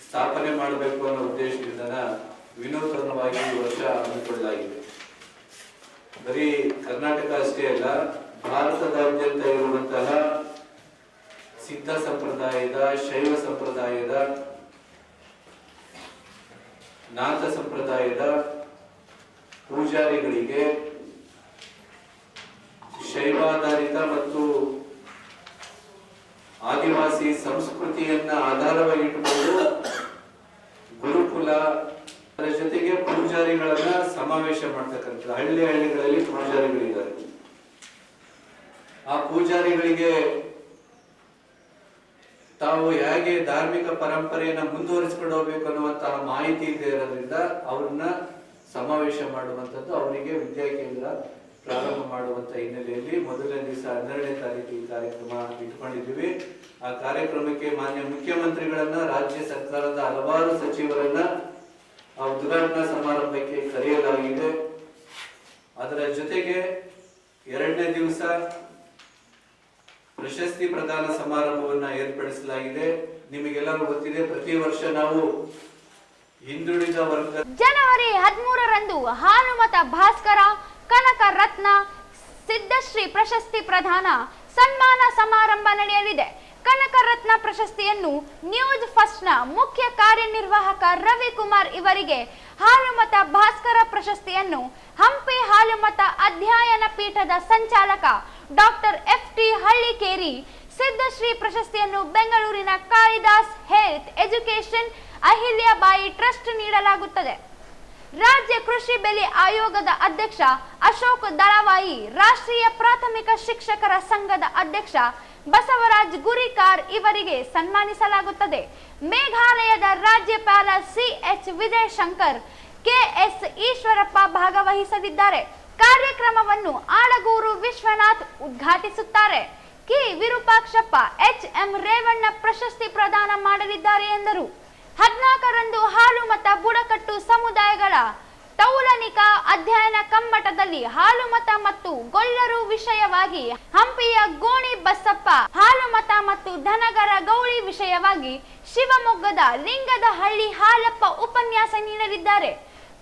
ಸ್ಥಾಪನೆ ಮಾಡಬೇಕು ಅನ್ನೋ ಉದ್ದೇಶದಿಂದ ವಿನೂತನವಾಗಿ ಈ ವರ್ಷ ಹಮ್ಮಿಕೊಳ್ಳಲಾಗಿದೆ. ಬರೀ ಕರ್ನಾಟಕ ಅಷ್ಟೇ ಅಲ್ಲ, ಭಾರತದಾದ್ಯಂತ ಇರುವಂತಹ ಸಿದ್ಧ ಸಂಪ್ರದಾಯದ, ಶೈವ ಸಂಪ್ರದಾಯದ, ನಾಥ ಸಂಪ್ರದಾಯದ ಪೂಜಾರಿಗಳಿಗೆ ಶೈವಾಧಾರಿತ ಮತ್ತು ಆದಿವಾಸಿ ಸಂಸ್ಕೃತಿಯನ್ನ ಆಧಾರವಾಗಿಟ್ಟುಕೊಂಡು ಗುರುಕುಲ ಅದರ ಜೊತೆಗೆ ಪೂಜಾರಿಗಳನ್ನ ಸಮಾವೇಶ ಮಾಡ್ತಕ್ಕಂಥ ಹಳ್ಳಿಗಳಲ್ಲಿ ಪೂಜಾರಿಗಳಿದ್ದಾರೆ. ಆ ಪೂಜಾರಿಗಳಿಗೆ ತಾವು ಹೇಗೆ ಧಾರ್ಮಿಕ ಪರಂಪರೆಯನ್ನ ಮುಂದುವರಿಸಿಕೊಂಡು ಹೋಗ್ಬೇಕು ಅನ್ನುವಂತಹ ಮಾಹಿತಿ ಇದೆ ಇರೋದ್ರಿಂದ ಅವ್ರನ್ನ ಸಮಾವೇಶ ಮಾಡುವಂತದ್ದು, ಅವರಿಗೆ ವಿದ್ಯಾ ಕೇಂದ್ರ ಪ್ರಾರಂಭ ಮಾಡುವಂತ ಹಿನ್ನೆಲೆಯಲ್ಲಿ ಮೊದಲನೇ ದಿವಸ 12ನೇ ತಾರೀಕು ಈ ಕಾರ್ಯಕ್ರಮ ಇಟ್ಕೊಂಡಿದ್ದೀವಿ. ಆ ಕಾರ್ಯಕ್ರಮಕ್ಕೆ ಮಾನ್ಯ ಮುಖ್ಯಮಂತ್ರಿಗಳನ್ನ, ರಾಜ್ಯ ಸರ್ಕಾರದ ಹಲವಾರು ಸಚಿವರನ್ನ ಆ ಉದ್ಘಾಟನಾ ಸಮಾರಂಭಕ್ಕೆ ಕರೆಯಲಾಗಿದೆ. ಅದರ ಜೊತೆಗೆ 2ನೇ ದಿವಸ ಪ್ರಶಸ್ತಿ ಪ್ರದಾನ ಸಮಾರಂಭವನ್ನ ಏರ್ಪಡಿಸಲಾಗಿದೆ. ನಿಮಗೆಲ್ಲರೂ ಗೊತ್ತಿದೆ, ಪ್ರತಿ ವರ್ಷ ನಾವು ಹಿಂದುಳಿದ ವರ್ಗ ಜನವರಿ 13ರಂದು ಹಾಲುಮತ ಭಾಸ್ಕರ ಕನಕ ರತ್ನ ಸಿದ್ಧಶ್ರೀ ಪ್ರಶಸ್ತಿ ಪ್ರದಾನ ಸನ್ಮಾನ ಸಮಾರಂಭ ನಡೆಯಲಿದೆ. ಕನಕ ರತ್ನ ಪ್ರಶಸ್ತಿಯನ್ನು ನ್ಯೂಸ್ ಫಸ್ಟ್ ನ ಮುಖ್ಯ ಕಾರ್ಯನಿರ್ವಾಹಕ ರವಿಕುಮಾರ್ ಇವರಿಗೆ, ಹಾಲುಮತ ಭಾಸ್ಕರ ಪ್ರಶಸ್ತಿಯನ್ನು ಹಂಪಿ ಹಾಲುಮತ ಅಧ್ಯಯನ ಪೀಠದ ಸಂಚಾಲಕ ಡಾಕ್ಟರ್ FT ಹಳ್ಳಿಕೇರಿ, ಸಿದ್ಧಶ್ರೀ ಪ್ರಶಸ್ತಿಯನ್ನು ಬೆಂಗಳೂರಿನ Kalidas health education Ahilyabai trust ನೀಡಲಾಗುತ್ತದೆ. ರಾಜ್ಯ ಕೃಷಿ ಬೆಲೆ ಆಯೋಗದ ಅಧ್ಯಕ್ಷ ಅಶೋಕ್ ದಳವಾಯಿ, ರಾಷ್ಟ್ರೀಯ ಪ್ರಾಥಮಿಕ ಶಿಕ್ಷಕರ ಸಂಘದ ಅಧ್ಯಕ್ಷ ಬಸವರಾಜ್ ಗುರಿಕಾರ್ ಇವರಿಗೆ ಸನ್ಮಾನಿಸಲಾಗುತ್ತದೆ. ಮೇಘಾಲಯದ ರಾಜ್ಯಪಾಲ CH ವಿಜಯಶಂಕರ್, KS ಈಶ್ವರಪ್ಪ ಭಾಗವಹಿಸಲಿದ್ದಾರೆ. ಕಾರ್ಯಕ್ರಮವನ್ನು ಆಳಗೂರು ವಿಶ್ವನಾಥ್ ಉದ್ಘಾಟಿಸುತ್ತಾರೆ. ಕೆ ವಿರೂಪಾಕ್ಷಪ್ಪ, HM ರೇವಣ್ಣ ಪ್ರಶಸ್ತಿ ಪ್ರದಾನ ಮಾಡಲಿದ್ದಾರೆ ಎಂದರು. 14ರಂದು ಹಾಲುಮತ ಬುಡಕಟ್ಟು ಸಮುದಾಯಗಳ ತೌಲನಿಕ ಅಧ್ಯಯನ ಕಮ್ಮಟದಲ್ಲಿ ಹಾಲುಮತ ಮತ್ತು ಗೊಲ್ಲರು ವಿಷಯವಾಗಿ ಹಂಪಿಯ ಗೋಣಿ ಬಸಪ್ಪ, ಹಾಲುಮತ ಮತ್ತು ಧನಗರ ಗೌಳಿ ವಿಷಯವಾಗಿ ಶಿವಮೊಗ್ಗದ ಲಿಂಗದಹಳ್ಳಿ ಹಾಲಪ್ಪ ಉಪನ್ಯಾಸ ನೀಡಲಿದ್ದಾರೆ.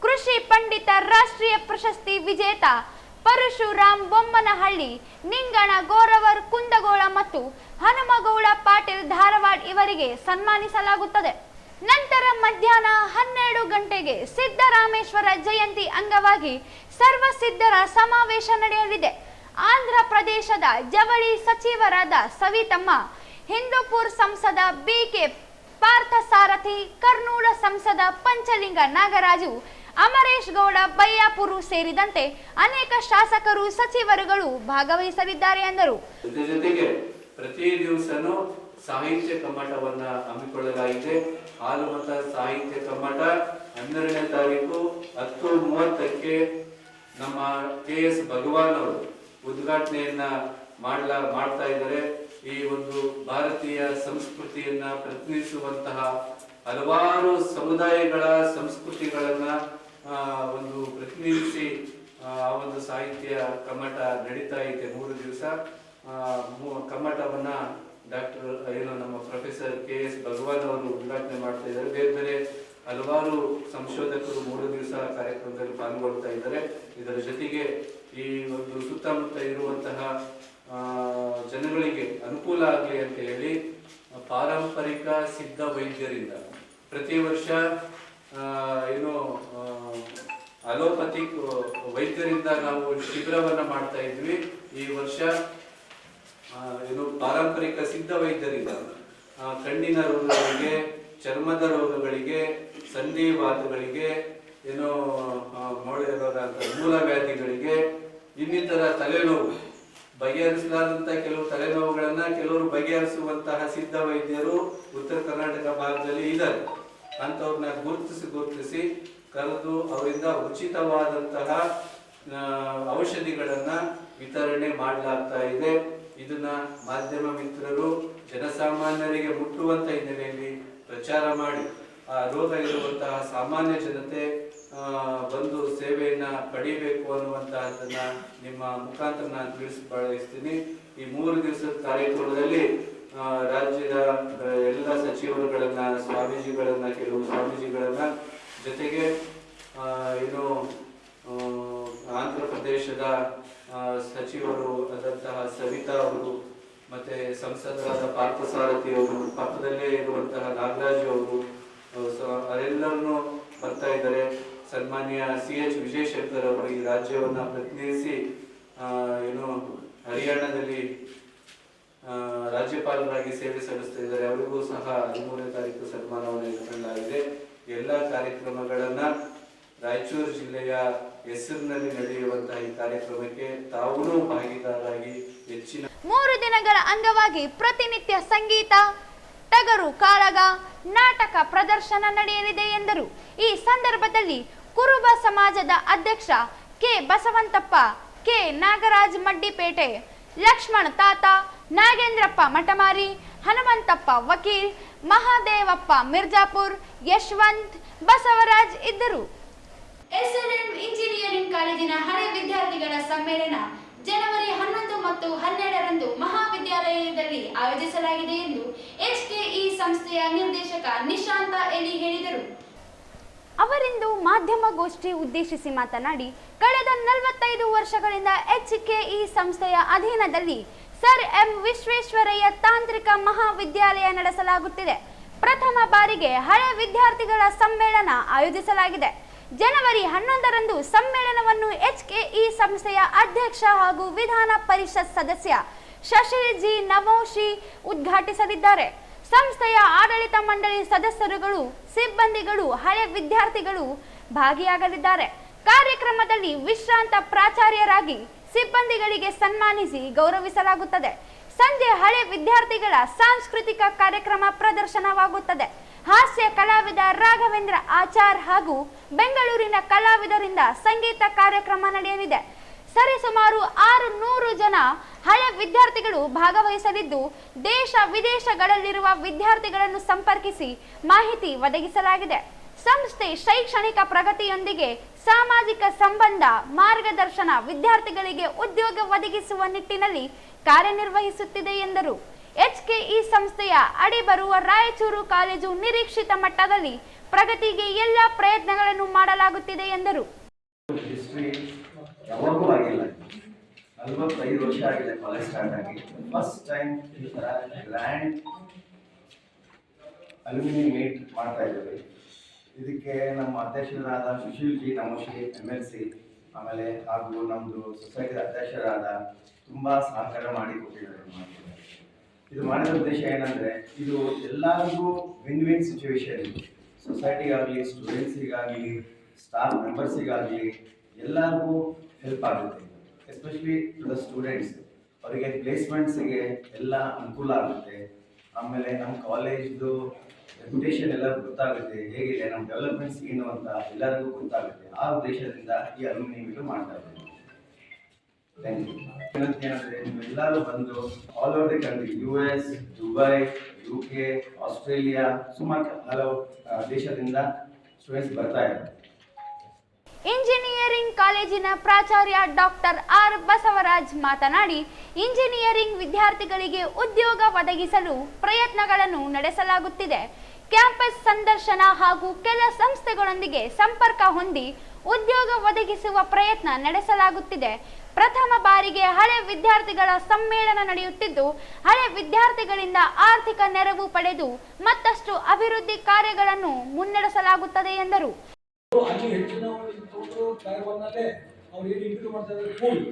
ಕೃಷಿ ಪಂಡಿತ ರಾಷ್ಟ್ರೀಯ ಪ್ರಶಸ್ತಿ ವಿಜೇತ ಪರಶುರಾಮ್ ಬೊಮ್ಮನಹಳ್ಳಿ, ನಿಂಗಣ ಗೋರವರ್ ಕುಂದಗೋಳ ಮತ್ತು ಹನುಮಗೌಡ ಪಾಟೀಲ್ ಧಾರವಾಡ್ ಇವರಿಗೆ ಸನ್ಮಾನಿಸಲಾಗುತ್ತದೆ. ನಂತರ ಮಧ್ಯಾಹ್ನ 12 ಗಂಟೆಗೆ ಸಿದ್ದರಾಮೇಶ್ವರ ಜಯಂತಿ ಅಂಗವಾಗಿ ಸರ್ವಸಿದ್ಧರ ಸಮಾವೇಶ ನಡೆಯಲಿದೆ. ಆಂಧ್ರ ಪ್ರದೇಶದ ಜವಳಿ ಸಚಿವರಾದ ಸವಿತಮ್ಮ, ಹಿಂದೂಪುರ್ ಸಂಸದ BK ಪಾರ್ಥ ಸಾರಥಿ, ಕರ್ನೂಲ ಸಂಸದ ಪಂಚಲಿಂಗ ನಾಗರಾಜು, ಅಮರೇಶ್ ಗೌಡ ಬಯ್ಯಾಪುರು ಸೇರಿದಂತೆ ಅನೇಕ ಶಾಸಕರು ಸಚಿವರುಗಳು ಭಾಗವಹಿಸಲಿದ್ದಾರೆ ಎಂದರು. ಜೊತೆಗೆ ಪ್ರತಿ ದಿವಸನೂ ಸಾಹಿತ್ಯ ಕಮ್ಮಟವನ್ನ ಹಮ್ಮಿಕೊಳ್ಳಲಾಗಿದೆ. ಹಾಲುಮತ ಸಾಹಿತ್ಯ ಕಮ್ಮಟ 12ನೇ ತಾರೀಕು 10:30ಕ್ಕೆ ನಮ್ಮ KS ಭಗವಾನ್ ಅವರು ಉದ್ಘಾಟನೆಯನ್ನ ಮಾಡ್ತಾ ಇದ್ದಾರೆ. ಈ ಒಂದು ಭಾರತೀಯ ಸಂಸ್ಕೃತಿಯನ್ನ ಪ್ರತಿನಿಧಿಸುವಂತಹ ಹಲವಾರು ಸಮುದಾಯಗಳ ಸಂಸ್ಕೃತಿಗಳನ್ನ ಒಂದು ಪ್ರತಿನಿಧಿಸಿ ಆ ಒಂದು ಸಾಹಿತ್ಯ ಕಮ್ಮಟ ನಡೀತಾ ಇದೆ. 3 ದಿವಸ ಕಮ್ಮಟವನ್ನ ನಮ್ಮ ಪ್ರೊಫೆಸರ್ KS ಭಗವಾನ್ ಅವರು ಉದ್ಘಾಟನೆ ಮಾಡ್ತಾ ಇದ್ದಾರೆ. ಬೇರೆ ಬೇರೆ ಹಲವಾರು ಸಂಶೋಧಕರು 3 ದಿವಸ ಕಾರ್ಯಕ್ರಮದಲ್ಲಿ ಪಾಲ್ಗೊಳ್ತಾ ಇದ್ದಾರೆ. ಇದರ ಜೊತೆಗೆ ಈ ಒಂದು ಸುತ್ತಮುತ್ತ ಇರುವಂತಹ ಜನಗಳಿಗೆ ಅನುಕೂಲ ಆಗಲಿ ಅಂತ ಹೇಳಿ ಪಾರಂಪರಿಕ ಸಿದ್ಧ ವೈದ್ಯರಿಂದ ಪ್ರತಿ ವರ್ಷ ಅಲೋಪತಿಕ್ ವೈದ್ಯರಿಂದ ನಾವು ಶಿಬಿರವನ್ನ ಮಾಡ್ತಾ ಇದ್ವಿ. ಈ ವರ್ಷ ಪಾರಂಪರಿಕ ಸಿದ್ಧ ವೈದ್ಯರಿಂದ ಕಣ್ಣಿನ ರೋಗಗಳಿಗೆ, ಚರ್ಮದ ರೋಗಗಳಿಗೆ, ಸಂಧಿವಾತಗಳಿಗೆ, ಮೂಲವ್ಯಾಧಿಗಳಿಗೆ, ಇನ್ನಿತರ ತಲೆನೋವು ಬಗೆಹರಿಸಲಾದಂತ ಕೆಲವು ತಲೆನೋವುಗಳನ್ನ ಕೆಲವರು ಬಗೆಹರಿಸುವಂತಹ ಸಿದ್ಧ ವೈದ್ಯರು ಉತ್ತರ ಕರ್ನಾಟಕ ಭಾಗದಲ್ಲಿ ಇದ್ದಾರೆ. ಅಂತವ್ರನ್ನ ಗುರುತಿಸಿ ಕರೆದು ಅವರಿಂದ ಉಚಿತವಾದಂತಹ ಔಷಧಿಗಳನ್ನ ವಿತರಣೆ ಮಾಡಲಾಗ್ತಾ ಇದೆ. ಇದನ್ನ ಮಾಧ್ಯಮ ಮಿತ್ರರು ಜನಸಾಮಾನ್ಯರಿಗೆ ಮುಟ್ಟುವಂತ ಹಿನ್ನೆಲೆಯಲ್ಲಿ ಪ್ರಚಾರ ಮಾಡಿ ಆ ರೋಗ ಇರುವಂತಹ ಸಾಮಾನ್ಯ ಜನತೆ ಬಂದು ಸೇವೆಯನ್ನ ಪಡಿಬೇಕು ಅನ್ನುವಂತಹದನ್ನ ನಿಮ್ಮ ಮುಖಾಂತರ ನಾನು ತಿಳಿಸಬಯಸ್ತೀನಿ. ಈ 3 ದಿವಸದ ಕಾರ್ಯಕ್ರಮದಲ್ಲಿ ರಾಜ್ಯದ ಎಲ್ಲ ಸಚಿವರುಗಳನ್ನ, ಸ್ವಾಮೀಜಿಗಳನ್ನ, ಕೆಲವು ಸ್ವಾಮೀಜಿಗಳನ್ನ, ಜೊತೆಗೆ ಆಂಧ್ರ ಪ್ರದೇಶದ ಸಚಿವರು ಆದಂತಹ ಸವಿತಾ ಅವರು, ಮತ್ತೆ ಸಂಸದರಾದ ಪಾರ್ಥಸಾರಥಿ ಅವರು, ಪಕ್ಕದಲ್ಲೇ ಇರುವಂತಹ ನಾಗರಾಜ್ ಅವರು, ಅವರೆಲ್ಲರನ್ನು ಬರ್ತಾ ಇದ್ದಾರೆ. ಸನ್ಮಾನ್ಯ CH ವಿಜಯಶಂಕರ್ ಅವರು ಈ ರಾಜ್ಯವನ್ನ ಪ್ರತಿನಿಧಿಸಿ ಹರಿಯಾಣದಲ್ಲಿ ರಾಜ್ಯಪಾಲರಾಗಿ ಸೇವೆ ಸಲ್ಲಿಸ್ತಾ ಇದ್ದಾರೆ. ಅವರಿಗೂ ಸಹ 13ನೇ ತಾರೀಕು ಸನ್ಮಾನವನ್ನು ಇಟ್ಟುಕೊಳ್ಳಲಾಗಿದೆ. ಎಲ್ಲ ಕಾರ್ಯಕ್ರಮಗಳನ್ನ ರಾಯಚೂರು ಜಿಲ್ಲೆಯ ಹೆಸರಿನಲ್ಲಿ ನಡೆಯುವಂತಹ ಈ ಕಾರ್ಯಕ್ರಮಕ್ಕೆ ತಾವೂ ಭಾಗಿದಾರರಾಗಿ ಹೆಚ್ಚಿನ 3 ದಿನಗಳ ಅಂಗವಾಗಿ ಪ್ರತಿನಿತ್ಯ ಸಂಗೀತ, ಟಗರು ಕಾಳಗ, ನಾಟಕ ಪ್ರದರ್ಶನ ನಡೆಯಲಿದೆ ಎಂದರು. ಈ ಸಂದರ್ಭದಲ್ಲಿ ಕುರುಬ ಸಮಾಜದ ಅಧ್ಯಕ್ಷ K ಬಸವಂತಪ್ಪ, K ನಾಗರಾಜ್ ಮಡ್ಡಿಪೇಟೆ, ಲಕ್ಷ್ಮಣ ತಾತ, ನಾಗೇಂದ್ರಪ್ಪ ಮಠಮಾರಿ, ಹನುಮಂತಪ್ಪ ವಕೀಲ್, ಮಹಾದೇವಪ್ಪ ಮಿರ್ಜಾಪುರ್, ಯಶವಂತ್, ಬಸವರಾಜ್ ಇದ್ದರು. SLM ಇಂಜಿನಿಯರಿಂಗ್ ಕಾಲೇಜಿನ ಹಳೆ ವಿದ್ಯಾರ್ಥಿಗಳ ಸಮ್ಮೇಳನ ಜನವರಿ 11 ಮತ್ತು 12ರಂದು ಮಹಾವಿದ್ಯಾಲಯದಲ್ಲಿ ಆಯೋಜಿಸಲಾಗಿದೆ ಎಂದು HKE ಸಂಸ್ಥೆಯ ನಿರ್ದೇಶಕ ನಿಶಾಂತ ಎಲಿ ಹೇಳಿದರು. ಅವರಿಂದು ಮಾಧ್ಯಮಗೋಷ್ಠಿ ಉದ್ದೇಶಿಸಿ ಮಾತನಾಡಿ, ಕಳೆದ 45 ವರ್ಷಗಳಿಂದ HKE ಸಂಸ್ಥೆಯ ಅಧೀನದಲ್ಲಿ ಸರ್ ಎಂ ವಿಶ್ವೇಶ್ವರಯ್ಯ ತಾಂತ್ರಿಕ ಮಹಾವಿದ್ಯಾಲಯ ನಡೆಸಲಾಗುತ್ತಿದೆ. ಪ್ರಥಮ ಬಾರಿಗೆ ಹಳೆ ವಿದ್ಯಾರ್ಥಿಗಳ ಸಮ್ಮೇಳನ ಆಯೋಜಿಸಲಾಗಿದೆ. ಜನವರಿ 11ರಂದು ಸಮ್ಮೇಳನವನ್ನು HKE ಸಂಸ್ಥೆಯ ಅಧ್ಯಕ್ಷ ಹಾಗೂ ವಿಧಾನ ಪರಿಷತ್ ಸದಸ್ಯ ಶಶಿಲ್ ಜಿ ನಮೋಶಿ ಉದ್ಘಾಟಿಸಲಿದ್ದಾರೆ. ಸಂಸ್ಥೆಯ ಆಡಳಿತ ಮಂಡಳಿ ಸದಸ್ಯರುಗಳು, ಸಿಬ್ಬಂದಿಗಳು, ಹಳೆ ವಿದ್ಯಾರ್ಥಿಗಳು ಭಾಗಿಯಾಗಲಿದ್ದಾರೆ. ಕಾರ್ಯಕ್ರಮದಲ್ಲಿ ವಿಶ್ರಾಂತ ಪ್ರಾಚಾರ್ಯರಾಗಿ ಸಿಬ್ಬಂದಿಗಳಿಗೆ ಸನ್ಮಾನಿಸಿ ಗೌರವಿಸಲಾಗುತ್ತದೆ. ಸಂಜೆ ಹಳೆ ವಿದ್ಯಾರ್ಥಿಗಳ ಸಾಂಸ್ಕೃತಿಕ ಕಾರ್ಯಕ್ರಮ ಪ್ರದರ್ಶನವಾಗುತ್ತದೆ. ಹಾಸ್ಯ ಕಲಾವಿದ ರಾಘವೇಂದ್ರ ಆಚಾರ್ ಹಾಗೂ ಬೆಂಗಳೂರಿನ ಕಲಾವಿದರಿಂದ ಸಂಗೀತ ಕಾರ್ಯಕ್ರಮ ನಡೆಯಲಿದೆ. ಸರಿಸುಮಾರು 600 ಜನ ಹಳೆ ವಿದ್ಯಾರ್ಥಿಗಳು ಭಾಗವಹಿಸಲಿದ್ದು, ದೇಶ ವಿದೇಶಗಳಲ್ಲಿರುವ ವಿದ್ಯಾರ್ಥಿಗಳನ್ನು ಸಂಪರ್ಕಿಸಿ ಮಾಹಿತಿ ಒದಗಿಸಲಾಗಿದೆ. ಸಂಸ್ಥೆ ಶೈಕ್ಷಣಿಕ ಪ್ರಗತಿಯೊಂದಿಗೆ ಸಾಮಾಜಿಕ ಸಂಬಂಧ, ಮಾರ್ಗದರ್ಶನ, ವಿದ್ಯಾರ್ಥಿಗಳಿಗೆ ಉದ್ಯೋಗ ಒದಗಿಸುವ ನಿಟ್ಟಿನಲ್ಲಿ ಕಾರ್ಯನಿರ್ವಹಿಸುತ್ತಿದೆ ಎಂದರು. HKE ಸಂಸ್ಥೆಯ ಅಡಿ ಬರುವ ರಾಯಚೂರು ಕಾಲೇಜು ನಿರೀಕ್ಷಿತ ಮಟ್ಟದಲ್ಲಿ ಪ್ರಗತಿಗೆ ಎಲ್ಲ ಪ್ರಯತ್ನಗಳನ್ನು ಮಾಡಲಾಗುತ್ತಿದೆ ಎಂದರು. ಯಾವಾಗೂ ಆಗಿಲ್ಲ. 45 ವರ್ಷ ಆಗಿದೆ ಕಾಲೇಜ್ ಸ್ಟಾರ್ಟ್ ಆಗಿ. ಫಸ್ಟ್ ಟೈಮ್ ಈ ಥರ ಗ್ರ್ಯಾಂಡ್ ಅಲ್ಯೂಮಿನಿ ಮೀಟ್ ಮಾಡ್ತಾ ಇದ್ದೀವಿ. ಇದಕ್ಕೆ ನಮ್ಮ ಅಧ್ಯಕ್ಷರಾದ ಸುಶೀಲ್ ಜಿ ನಮೋಶಿ MLC, ಆಮೇಲೆ ಹಾಗೂ ನಮ್ಮದು ಸೊಸೈಟಿದ ಅಧ್ಯಕ್ಷರಾದ ತುಂಬ ಸಹಕಾರ ಮಾಡಿ ಕೊಟ್ಟಿದ್ದಾರೆ. ಇದು ಮಾಡಿದ ಉದ್ದೇಶ ಏನಂದರೆ ಇದು ಎಲ್ಲರಿಗೂ ವಿನ್ ವಿನ್ ಸಿಚುವೇಶನ್, ಸೊಸೈಟಿಗಾಗಲಿ, ಸ್ಟೂಡೆಂಟ್ಸಿಗಾಗಲಿ, ಸ್ಟಾಫ್ ಮೆಂಬರ್ಸಿಗಾಗಲಿ ಎಲ್ಲರಿಗೂ ಹೆಲ್ಪ್ ಆಗುತ್ತೆ. ಎಸ್ಪೆಷಲಿ ಟು ದ ಸ್ಟೂಡೆಂಟ್ಸ್, ಅವರಿಗೆ ಪ್ಲೇಸ್ಮೆಂಟ್ಸಿಗೆ ಎಲ್ಲ ಅನುಕೂಲ ಆಗುತ್ತೆ. ಆಮೇಲೆ ನಮ್ಮ ಕಾಲೇಜ್ದು ರೆಪ್ಯುಟೇಷನ್ ಎಲ್ಲ ಗೊತ್ತಾಗುತ್ತೆ, ಹೇಗಿದೆ ನಮ್ಮ ಡೆವಲಪ್ಮೆಂಟ್ಸ್ ಏನು ಅಂತ ಎಲ್ಲರಿಗೂ ಗೊತ್ತಾಗುತ್ತೆ. ಆ ಉದ್ದೇಶದಿಂದ ಈ ಅಲ್ಯೂಮಿನಿ ಮೀಟ್ ಮಾಡ್ತಾ ಇದ್ದೀವಿ. Thank you. ಏನಂತಂದರೆ ನೀವೆಲ್ಲರೂ ಬಂದು all over the country, US, Dubai, UK, Australia, ಸುಮಾರು ಹಲವು ದೇಶದಿಂದ ಸ್ಟೂಡೆಂಟ್ಸ್ ಬರ್ತಾ ಇದ್ದಾರೆ. ಇಂಜಿನಿಯರಿಂಗ್ ಕಾಲೇಜಿನ ಪ್ರಾಚಾರ್ಯ ಡಾಕ್ಟರ್ ಆರ್ ಬಸವರಾಜ್ ಮಾತನಾಡಿ, ಇಂಜಿನಿಯರಿಂಗ್ ವಿದ್ಯಾರ್ಥಿಗಳಿಗೆ ಉದ್ಯೋಗ ಒದಗಿಸಲು ಪ್ರಯತ್ನಗಳನ್ನು ನಡೆಸಲಾಗುತ್ತಿದೆ. ಕ್ಯಾಂಪಸ್ ಸಂದರ್ಶನ ಹಾಗೂ ಕೆಲ ಸಂಸ್ಥೆಗಳೊಂದಿಗೆ ಸಂಪರ್ಕ ಹೊಂದಿ ಉದ್ಯೋಗ ಒದಗಿಸುವ ಪ್ರಯತ್ನ ನಡೆಸಲಾಗುತ್ತಿದೆ. ಪ್ರಥಮ ಬಾರಿಗೆ ಹಳೆ ವಿದ್ಯಾರ್ಥಿಗಳ ಸಮ್ಮೇಳನ ನಡೆಯುತ್ತಿದ್ದು, ಹಳೆ ವಿದ್ಯಾರ್ಥಿಗಳಿಂದ ಆರ್ಥಿಕ ನೆರವು ಪಡೆದು ಮತ್ತಷ್ಟು ಅಭಿವೃದ್ಧಿ ಕಾರ್ಯಗಳನ್ನು ಮುನ್ನಡೆಸಲಾಗುತ್ತದೆ ಎಂದರು. ಅಲ್ಲಿ ಹೆಚ್ಚಿನ ಕಾರ್ಯವನ್ನಲ್ಲೇ ಅವ್ರು ಏನು ಇಂಪ್ರೂವ್ ಮಾಡ್ತಾ ಇದ್ದಾರೆ, ಕೂಲ್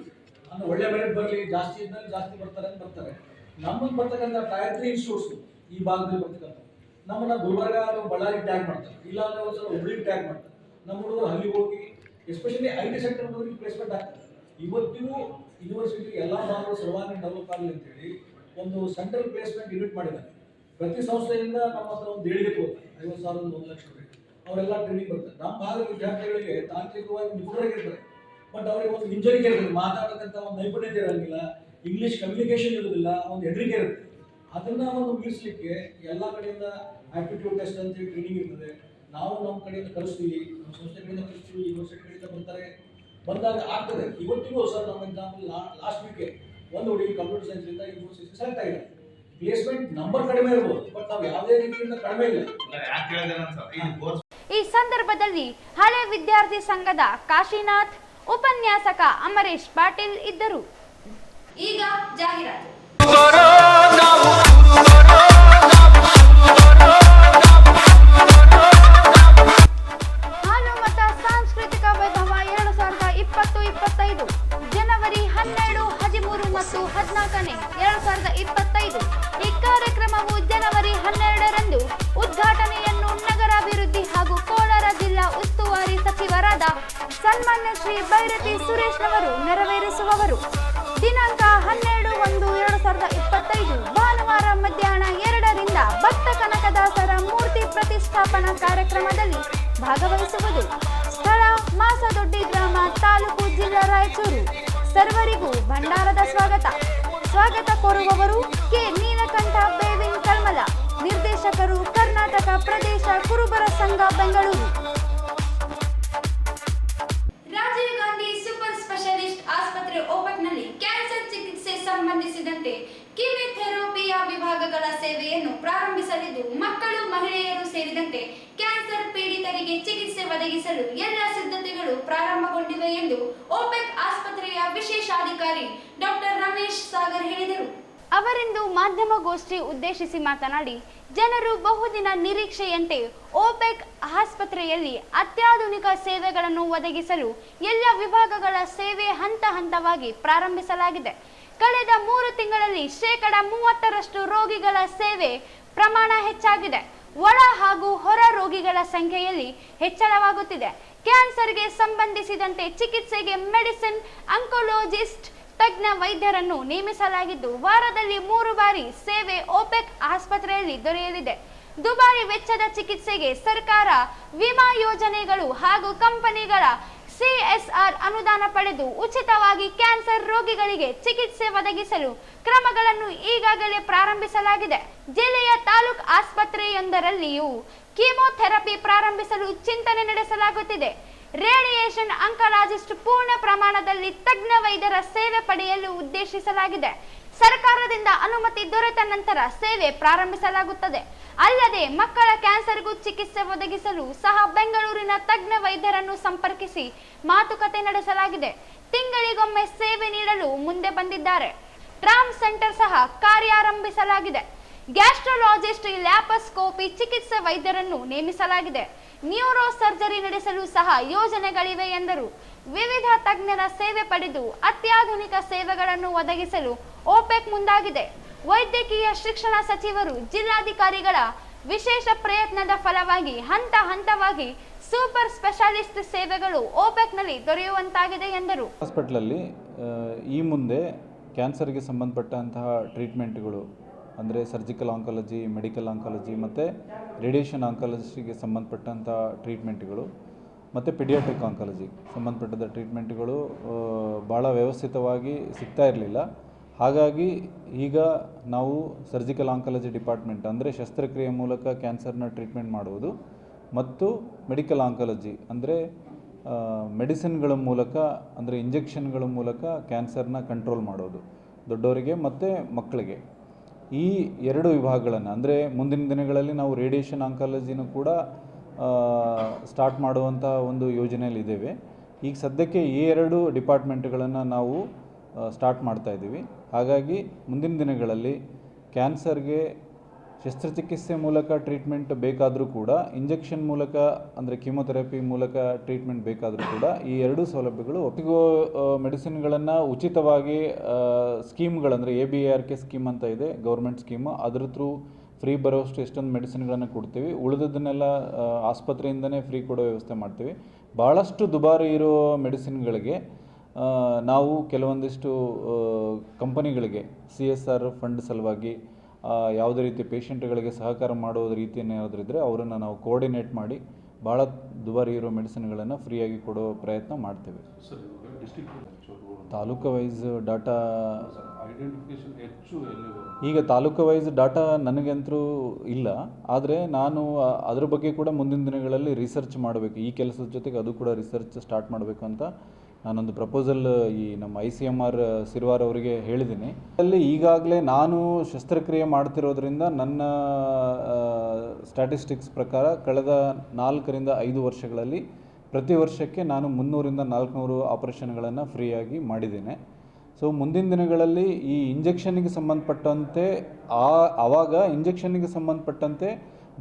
ಅಂದ್ರೆ ಒಳ್ಳೆ ಮೆರಿಟ್ ಬರಲಿ, ಜಾಸ್ತಿ ಇದ್ದಲ್ಲಿ ಜಾಸ್ತಿ ಬರ್ತಾರೆ ಅಂತ ಬರ್ತಾರೆ. ನಮ್ಮನ್ನು ಬರ್ತಕ್ಕಂಥ ಟೈರ್ 3 ಇನ್ಸ್ಟಿಟ್ಯೂಟ್ಸ್ ಈ ಭಾಗದಲ್ಲಿ ಬರ್ತಕ್ಕಂಥ ನಮ್ಮನ್ನ ಗುಲ್ಬರ್ಗ ಅಥವಾ ಬಳ್ಳಾರಿ ಟ್ಯಾಗ್ ಮಾಡ್ತಾರೆ, ಇಲ್ಲ ಅಂದ್ರೆ ಒಂದು ಸಲ ಹುಬ್ಳಿ ಟ್ಯಾಗ್ ಮಾಡ್ತಾರೆ. ನಮ್ಮ ಹುಡುಗರು ಅಲ್ಲಿ ಹೋಗಿ ಎಸ್ಪೆಷಲಿ IT ಸೆಕ್ಟರ್ ಹುಡುಗರಿಗೆ ಪ್ಲೇಸ್ಮೆಂಟ್ ಆಗ್ತದೆ. ಇವತ್ತಿಗೂ ಯೂನಿವರ್ಸಿಟಿ ಎಲ್ಲ ಭಾಗಗಳು ಸರ್ವಾಂಗೀಣ ಡೆವಲಪ್ ಆಗಲಿ ಅಂತೇಳಿ ಒಂದು ಸೆಂಟ್ರಲ್ ಪ್ಲೇಸ್ಮೆಂಟ್ ಯೂನಿಟ್ ಮಾಡಿದ್ದಾರೆ. ಪ್ರತಿ ಸಂಸ್ಥೆಯಿಂದ ನಮ್ಮ ಹತ್ರ ಒಂದು ದೇಣಿಗೆ ತಗೋತಾರೆ, 50,000 1 ಲಕ್ಷ ರೂಪಾಯಿ. ಅವರೆಲ್ಲ ಟ್ರೈನಿಂಗ್ ಬರ್ತಾರೆ. ನಮ್ಮ ಭಾಗದ ವಿದ್ಯಾರ್ಥಿಗಳಿಗೆ ತಾಂತ್ರಿಕವಾಗಿ ನಿಪುಣರಾಗಿರ್ತಾರೆ, ಬಟ್ ಅವರಿಗೆ ಒಂದು ಹಿಂಜರಿಕೆ ಇರ್ತದೆ, ಮಾತಾಡತಕ್ಕಂಥ ಒಂದು ನೈಪುಣ್ಯತೆ ಇರೋಂಗಿಲ್ಲ, ಇಂಗ್ಲೀಷ್ ಕಮ್ಯುನಿಕೇಶನ್ ಇರೋದಿಲ್ಲ, ಒಂದು ಹೆದರಿಕೆ ಇರುತ್ತೆ. ಅದನ್ನ ಒಂದು ಮೀರಿಸಲಿಕ್ಕೆ ಎಲ್ಲ ಕಡೆಯಿಂದ ಆಪ್ಟಿಟ್ಯೂಡ್ ಟೆಸ್ಟ್ ಅಂತೇಳಿ ಟ್ರೈನಿಂಗ್ ಇರ್ತದೆ. ನಾವು ನಮ್ಮ ಕಡೆಯಿಂದ ಕಲಿಸ್ತೀವಿ, ನಮ್ಮ ಸಂಸ್ಥೆ ಕಡೆಯಿಂದ ಕಲಿಸ್ತೀವಿ, ಯೂನಿವರ್ಸಿಟಿ ಕಡೆಯಿಂದ ಬರ್ತಾರೆ, ಬಂದಾಗ ಆಗ್ತದೆ. ಇವತ್ತಿಗೂ ಸರ್ ನಮ್ಮ ಎಕ್ಸಾಂಪಲ್ ಲಾಸ್ಟ್ ವೀಕೆ ಒಂದು ಹುಡುಗಿ ಕಂಪ್ಯೂಟರ್ ಸೈನ್ಸ್ ಇಂದ ಯೂನಿವರ್ಸಿಟಿ ಸೆಲೆಕ್ಟ್ ಆಗಿದೆ. ಪ್ಲೇಸ್ಮೆಂಟ್ ನಂಬರ್ ಕಡಿಮೆ ಇರ್ಬೋದು, ಬಟ್ ನಾವು ಯಾವುದೇ ರೀತಿಯಿಂದ ಕಡಿಮೆ ಇಲ್ಲ. ಈ ಸಂದರ್ಭದಲ್ಲಿ ಹಳೆ ವಿದ್ಯಾರ್ಥಿ ಸಂಘದ ಕಾಶಿನಾಥ್, ಉಪನ್ಯಾಸಕ ಅಮರೇಶ್ ಪಾಟೀಲ್ ಇದ್ದರು. ಈಗ ಜಾಹೀರಾತು. ಹಾಲು ಮತ ಸಾಂಸ್ಕೃತಿಕ ವೈಭವ 2020-25 ಜನವರಿ 12, 13 ಮತ್ತು 14ನೇ 2025. ಈ ಕಾರ್ಯಕ್ರಮವು ಜನವರಿ 12ರಂದು ಉದ್ಘಾಟನೆಯನ್ನು ನಗರಾಭಿವೃದ್ಧಿ ಹಾಗೂ ಕೋಲಾರ ಜಿಲ್ಲಾ ಉಸ್ತುವಾರಿ ಸಚಿವರಾದ ಸನ್ಮಾನ್ಯ ಶ್ರೀ ಬೈರತಿ ಸುರೇಶ್ ರವರು ನೆರವೇರಿಸುವವರು. ದಿನಾಂಕ 12/1/2025 ಭಾನುವಾರ ಮಧ್ಯಾಹ್ನ 2ರಿಂದ ಭಕ್ತ ಕನಕದಾಸರ ಮೂರ್ತಿ ಪ್ರತಿಷ್ಠಾಪನಾ ಕಾರ್ಯಕ್ರಮದಲ್ಲಿ ಭಾಗವಹಿಸುವುದು. ಸ್ಥಳ ಮಾಸದೊಡ್ಡಿ ಗ್ರಾಮ, ತಾಲೂಕು, ಜಿಲ್ಲಾ ರಾಯಚೂರು. ಸರ್ವರಿಗೂ ಭಂಡಾರದ ಸ್ವಾಗತ ಕೋರುವವರು ಕೆ ನೀಲಕಂಠ ಬೇವಿನ ಕಲ್ಮಲ, ನಿರ್ದೇಶಕರು ಕರ್ನಾಟಕ ಪ್ರದೇಶ ಕುರುಬರ ಸಂಘ, ಬೆಂಗಳೂರು. ರಾಜೀವ್ ಗಾಂಧಿ ಸೂಪರ್ ಸ್ಪೆಷಲಿಸ್ಟ್ ಆಸ್ಪತ್ರೆ ಓಪಕ್ನಲ್ಲಿ ಕ್ಯಾನ್ಸರ್ ಚಿಕಿತ್ಸೆ ಸಂಬಂಧಿಸಿದಂತೆ ಕಿಮೋಥೆರಪಿಯ ವಿಭಾಗಗಳ ಸೇವೆಯನ್ನು ಪ್ರಾರಂಭಿಸಲಿದ್ದು, ಮಕ್ಕಳು, ಮಹಿಳೆಯರು ಸೇರಿದಂತೆ ಕ್ಯಾನ್ಸರ್ ಪೀಡಿತರಿಗೆ ಚಿಕಿತ್ಸೆ ಒದಗಿಸಲು ಎಲ್ಲ ಸಿದ್ಧತೆಗಳು ಪ್ರಾರಂಭಗೊಂಡಿವೆ ಎಂದು ಓಪೆಕ್ ಆಸ್ಪತ್ರೆಯ ವಿಶೇಷಾಧಿಕಾರಿ ಡಾಕ್ಟರ್ ರಮೇಶ್ ಸಾಗರ್ ಹೇಳಿದರು. ಅವರಿಂದು ಮಾಧ್ಯಮಗೋಷ್ಠಿ ಉದ್ದೇಶಿಸಿ ಮಾತನಾಡಿ, ಜನರು ಬಹುದಿನ ನಿರೀಕ್ಷೆಯಂತೆ ಓಪೆಕ್ ಆಸ್ಪತ್ರೆಯಲ್ಲಿ ಅತ್ಯಾಧುನಿಕ ಸೇವೆಗಳನ್ನು ಒದಗಿಸಲು ಎಲ್ಲ ವಿಭಾಗಗಳ ಸೇವೆ ಹಂತ ಹಂತವಾಗಿ ಪ್ರಾರಂಭಿಸಲಾಗಿದೆ. ಕಳೆದ 3 ತಿಂಗಳಲ್ಲಿ 30% ರೋಗಿಗಳ ಸೇವೆ ಪ್ರಮಾಣ ಹೆಚ್ಚಾಗಿದೆ. ಒಳ ಹಾಗೂ ಹೊರ ರೋಗಿಗಳ ಸಂಖ್ಯೆಯಲ್ಲಿ ಹೆಚ್ಚಳವಾಗುತ್ತಿದೆ. ಕ್ಯಾನ್ಸರ್ಗೆ ಸಂಬಂಧಿಸಿದಂತೆ ಚಿಕಿತ್ಸೆಗೆ ಮೆಡಿಸಿನ್ ಆಂಕೊಲಜಿಸ್ಟ್ ತಜ್ಞ ವೈದ್ಯರನ್ನು ನೇಮಿಸಲಾಗಿದ್ದು, ವಾರದಲ್ಲಿ 3 ಬಾರಿ ಸೇವೆ ಓಪೆಕ್ ಆಸ್ಪತ್ರೆಯಲ್ಲಿ ದೊರೆಯಲಿದೆ. ದುಬಾರಿ ವೆಚ್ಚದ ಚಿಕಿತ್ಸೆಗೆ ಸರ್ಕಾರ, ವಿಮಾ ಯೋಜನೆಗಳು ಹಾಗೂ ಕಂಪನಿಗಳ CSR ಅನುದಾನ ಪಡೆದು ಉಚಿತವಾಗಿ ಕ್ಯಾನ್ಸರ್ ರೋಗಿಗಳಿಗೆ ಚಿಕಿತ್ಸೆ ಒದಗಿಸಲು ಕ್ರಮಗಳನ್ನು ಈಗಾಗಲೇ ಪ್ರಾರಂಭಿಸಲಾಗಿದೆ. ಜಿಲ್ಲೆಯ ತಾಲೂಕು ಆಸ್ಪತ್ರೆಯೊಂದರಲ್ಲಿಯೂ ಕೀಮೋಥೆರಪಿ ಪ್ರಾರಂಭಿಸಲು ಚಿಂತನೆ ನಡೆಸಲಾಗುತ್ತಿದೆ. ರೇಡಿಯೇಷನ್ ಆಂಕಾಲಜಿಸ್ಟ್ ಪೂರ್ಣ ಪ್ರಮಾಣದಲ್ಲಿ ತಜ್ಞ ವೈದ್ಯರ ಸೇವೆ ಪಡೆಯಲು ಉದ್ದೇಶಿಸಲಾಗಿದೆ. ಸರ್ಕಾರದಿಂದ ಅನುಮತಿ ದೊರೆತ ನಂತರ ಸೇವೆ ಪ್ರಾರಂಭಿಸಲಾಗುತ್ತದೆ. ಅಲ್ಲದೆ ಮಕ್ಕಳ ಕ್ಯಾನ್ಸರ್ಗೂ ಚಿಕಿತ್ಸೆ ಒದಗಿಸಲು ಸಹ ಬೆಂಗಳೂರಿನ ತಜ್ಞ ವೈದ್ಯರನ್ನು ಸಂಪರ್ಕಿಸಿ ಮಾತುಕತೆ ನಡೆಸಲಾಗಿದೆ. ತಿಂಗಳಿಗೊಮ್ಮೆ ಸೇವೆ ನೀಡಲು ಮುಂದೆ ಬಂದಿದ್ದಾರೆ. ಟ್ರಾಮ್ ಸೆಂಟರ್ ಸಹ ಕಾರ್ಯಾರಂಭಿಸಲಾಗಿದೆ. ಗ್ಯಾಸ್ಟ್ರೋಲಾಜಿಸ್ಟ್, ಲ್ಯಾಪಸ್ಕೋಪಿ ಚಿಕಿತ್ಸೆ ವೈದ್ಯರನ್ನು ನೇಮಿಸಲಾಗಿದೆ. ನ್ಯೂರೋ ಸರ್ಜರಿ ನಡೆಸಲು ಸಹ ಯೋಜನೆಗಳಿವೆ ಎಂದರು. ವಿವಿಧ ತಜ್ಞರ ಸೇವೆ ಪಡೆದು ಅತ್ಯಾಧುನಿಕ ಸೇವೆಗಳನ್ನು ಒದಗಿಸಲು ಓಪೆಕ್ ಮುಂದಾಗಿದೆ. ವೈದ್ಯಕೀಯ ಶಿಕ್ಷಣ ಸಚಿವರು ಜಿಲ್ಲಾಧಿಕಾರಿಗಳ ವಿಶೇಷ ಪ್ರಯತ್ನದ ಫಲವಾಗಿ ಹಂತ ಹಂತವಾಗಿ ಸೂಪರ್ ಸ್ಪೆಷಾಲಿಸ್ಟ್ ಸೇವೆಗಳು ಓಪೆಕ್ನಲ್ಲಿ ದೊರೆಯುವಂತಾಗಿದೆ ಎಂದರು. ಹಾಸ್ಪಿಟಲಲ್ಲಿ ಈ ಮುಂದೆ ಕ್ಯಾನ್ಸರ್ಗೆ ಸಂಬಂಧಪಟ್ಟಂತಹ ಟ್ರೀಟ್ಮೆಂಟ್ಗಳು ಅಂದರೆ ಸರ್ಜಿಕಲ್ ಆಂಕಾಲಜಿ, ಮೆಡಿಕಲ್ ಆಂಕಾಲಜಿ ಮತ್ತು ರೇಡಿಯೇಷನ್ ಆಂಕಾಲಜಿಗೆ ಸಂಬಂಧಪಟ್ಟಂಥ ಟ್ರೀಟ್ಮೆಂಟ್ಗಳು ಮತ್ತು ಪೀಡಿಯಾಟ್ರಿಕ್ ಆಂಕಾಲಜಿ ಸಂಬಂಧಪಟ್ಟಂಥ ಟ್ರೀಟ್ಮೆಂಟ್ಗಳು ಭಾಳ ವ್ಯವಸ್ಥಿತವಾಗಿ ಸಿಗ್ತಾ ಇರಲಿಲ್ಲ. ಹಾಗಾಗಿ ಈಗ ನಾವು ಸರ್ಜಿಕಲ್ ಆಂಕಾಲಜಿ ಡಿಪಾರ್ಟ್ಮೆಂಟ್ ಅಂದರೆ ಶಸ್ತ್ರಕ್ರಿಯೆ ಮೂಲಕ ಕ್ಯಾನ್ಸರ್ನ ಟ್ರೀಟ್ಮೆಂಟ್ ಮಾಡುವುದು ಮತ್ತು ಮೆಡಿಕಲ್ ಆಂಕಾಲಜಿ ಅಂದರೆ ಮೆಡಿಸಿನ್ಗಳ ಮೂಲಕ ಅಂದರೆ ಇಂಜೆಕ್ಷನ್ಗಳ ಮೂಲಕ ಕ್ಯಾನ್ಸರ್ನ ಕಂಟ್ರೋಲ್ ಮಾಡೋದು ದೊಡ್ಡವರಿಗೆ ಮತ್ತು ಮಕ್ಕಳಿಗೆ. ಈ ಎರಡು ವಿಭಾಗಗಳನ್ನು ಅಂದರೆ ಮುಂದಿನ ದಿನಗಳಲ್ಲಿ ನಾವು ರೇಡಿಯೇಷನ್ ಆಂಕಾಲಜಿನೂ ಕೂಡ ಸ್ಟಾರ್ಟ್ ಮಾಡುವಂಥ ಒಂದು ಯೋಜನೆಯಲ್ಲಿದ್ದೇವೆ. ಈಗ ಸದ್ಯಕ್ಕೆ ಈ ಎರಡು ಡಿಪಾರ್ಟ್ಮೆಂಟ್ಗಳನ್ನು ನಾವು ಸ್ಟಾರ್ಟ್ ಮಾಡ್ತಾ ಇದ್ದೀವಿ. ಹಾಗಾಗಿ ಮುಂದಿನ ದಿನಗಳಲ್ಲಿ ಕ್ಯಾನ್ಸರ್ಗೆ ಶಸ್ತ್ರಚಿಕಿತ್ಸೆ ಮೂಲಕ ಟ್ರೀಟ್ಮೆಂಟ್ ಬೇಕಾದರೂ ಕೂಡ, ಇಂಜೆಕ್ಷನ್ ಮೂಲಕ ಅಂದರೆ ಕೀಮೊಥೆರಪಿ ಮೂಲಕ ಟ್ರೀಟ್ಮೆಂಟ್ ಬೇಕಾದರೂ ಕೂಡ ಈ ಎರಡೂ ಸೌಲಭ್ಯಗಳು ಮೆಡಿಸಿನ್ಗಳನ್ನು ಉಚಿತವಾಗಿ ಸ್ಕೀಮ್ಗಳಂದರೆ ABARK ಸ್ಕೀಮ್ ಅಂತ ಇದೆ, ಗೌರ್ಮೆಂಟ್ ಸ್ಕೀಮು, ಅದ್ರ ಥ್ರೂ ಫ್ರೀ ಬರೋಷ್ಟು ಎಷ್ಟೊಂದು ಮೆಡಿಸಿನ್ಗಳನ್ನು ಕೊಡ್ತೀವಿ. ಉಳಿದದನ್ನೆಲ್ಲ ಆಸ್ಪತ್ರೆಯಿಂದನೇ ಫ್ರೀ ಕೊಡೋ ವ್ಯವಸ್ಥೆ ಮಾಡ್ತೀವಿ. ಭಾಳಷ್ಟು ದುಬಾರಿ ಇರೋ ಮೆಡಿಸಿನ್ಗಳಿಗೆ ನಾವು ಕೆಲವೊಂದಿಷ್ಟು ಕಂಪನಿಗಳಿಗೆ CSR ಫಂಡ್ ಸಲುವಾಗಿ ಯಾವುದೇ ರೀತಿ ಪೇಷಂಟ್ಗಳಿಗೆ ಸಹಕಾರ ಮಾಡೋ ರೀತಿಯನ್ನು ಏನಾದರೂ ಇದ್ದರೆ ಅವರನ್ನು ನಾವು ಕೋಆರ್ಡಿನೇಟ್ ಮಾಡಿ ಭಾಳ ದುಬಾರಿ ಇರೋ ಮೆಡಿಸಿನ್ಗಳನ್ನು ಫ್ರೀಯಾಗಿ ಕೊಡೋ ಪ್ರಯತ್ನ ಮಾಡ್ತೇವೆ. ತಾಲೂಕು ವೈಸ್ ಡಾಟಾ ಈಗ ತಾಲೂಕು ವೈಸ್ ಡಾಟಾ ನನಗಂತೂ ಇಲ್ಲ. ಆದರೆ ನಾನು ಅದ್ರ ಬಗ್ಗೆ ಕೂಡ ಮುಂದಿನ ದಿನಗಳಲ್ಲಿ ರಿಸರ್ಚ್ ಮಾಡಬೇಕು. ಈ ಕೆಲಸದ ಜೊತೆಗೆ ಅದು ಕೂಡ ರಿಸರ್ಚ್ ಸ್ಟಾರ್ಟ್ ಮಾಡಬೇಕು ಅಂತ ನಾನೊಂದು ಪ್ರಪೋಸಲ್ ಈ ನಮ್ಮ ICMR ಸಿರ್ವಾರ್ ಅವರಿಗೆ ಹೇಳಿದ್ದೀನಿ. ಅಲ್ಲಿ ಈಗಾಗಲೇ ನಾನು ಶಸ್ತ್ರಕ್ರಿಯೆ ಮಾಡ್ತಿರೋದ್ರಿಂದ ನನ್ನ ಸ್ಟ್ಯಾಟಿಸ್ಟಿಕ್ಸ್ ಪ್ರಕಾರ ಕಳೆದ 4 ರಿಂದ 5 ವರ್ಷಗಳಲ್ಲಿ ಪ್ರತಿ ವರ್ಷಕ್ಕೆ ನಾನು 300 ರಿಂದ 400 ಆಪರೇಷನ್ಗಳನ್ನು ಫ್ರೀಯಾಗಿ ಮಾಡಿದ್ದೇನೆ. ಸೊ ಮುಂದಿನ ದಿನಗಳಲ್ಲಿ ಈ ಇಂಜೆಕ್ಷನ್ನಿಗೆ ಸಂಬಂಧಪಟ್ಟಂತೆ ಆವಾಗ ಇಂಜೆಕ್ಷನ್ನಿಗೆ ಸಂಬಂಧಪಟ್ಟಂತೆ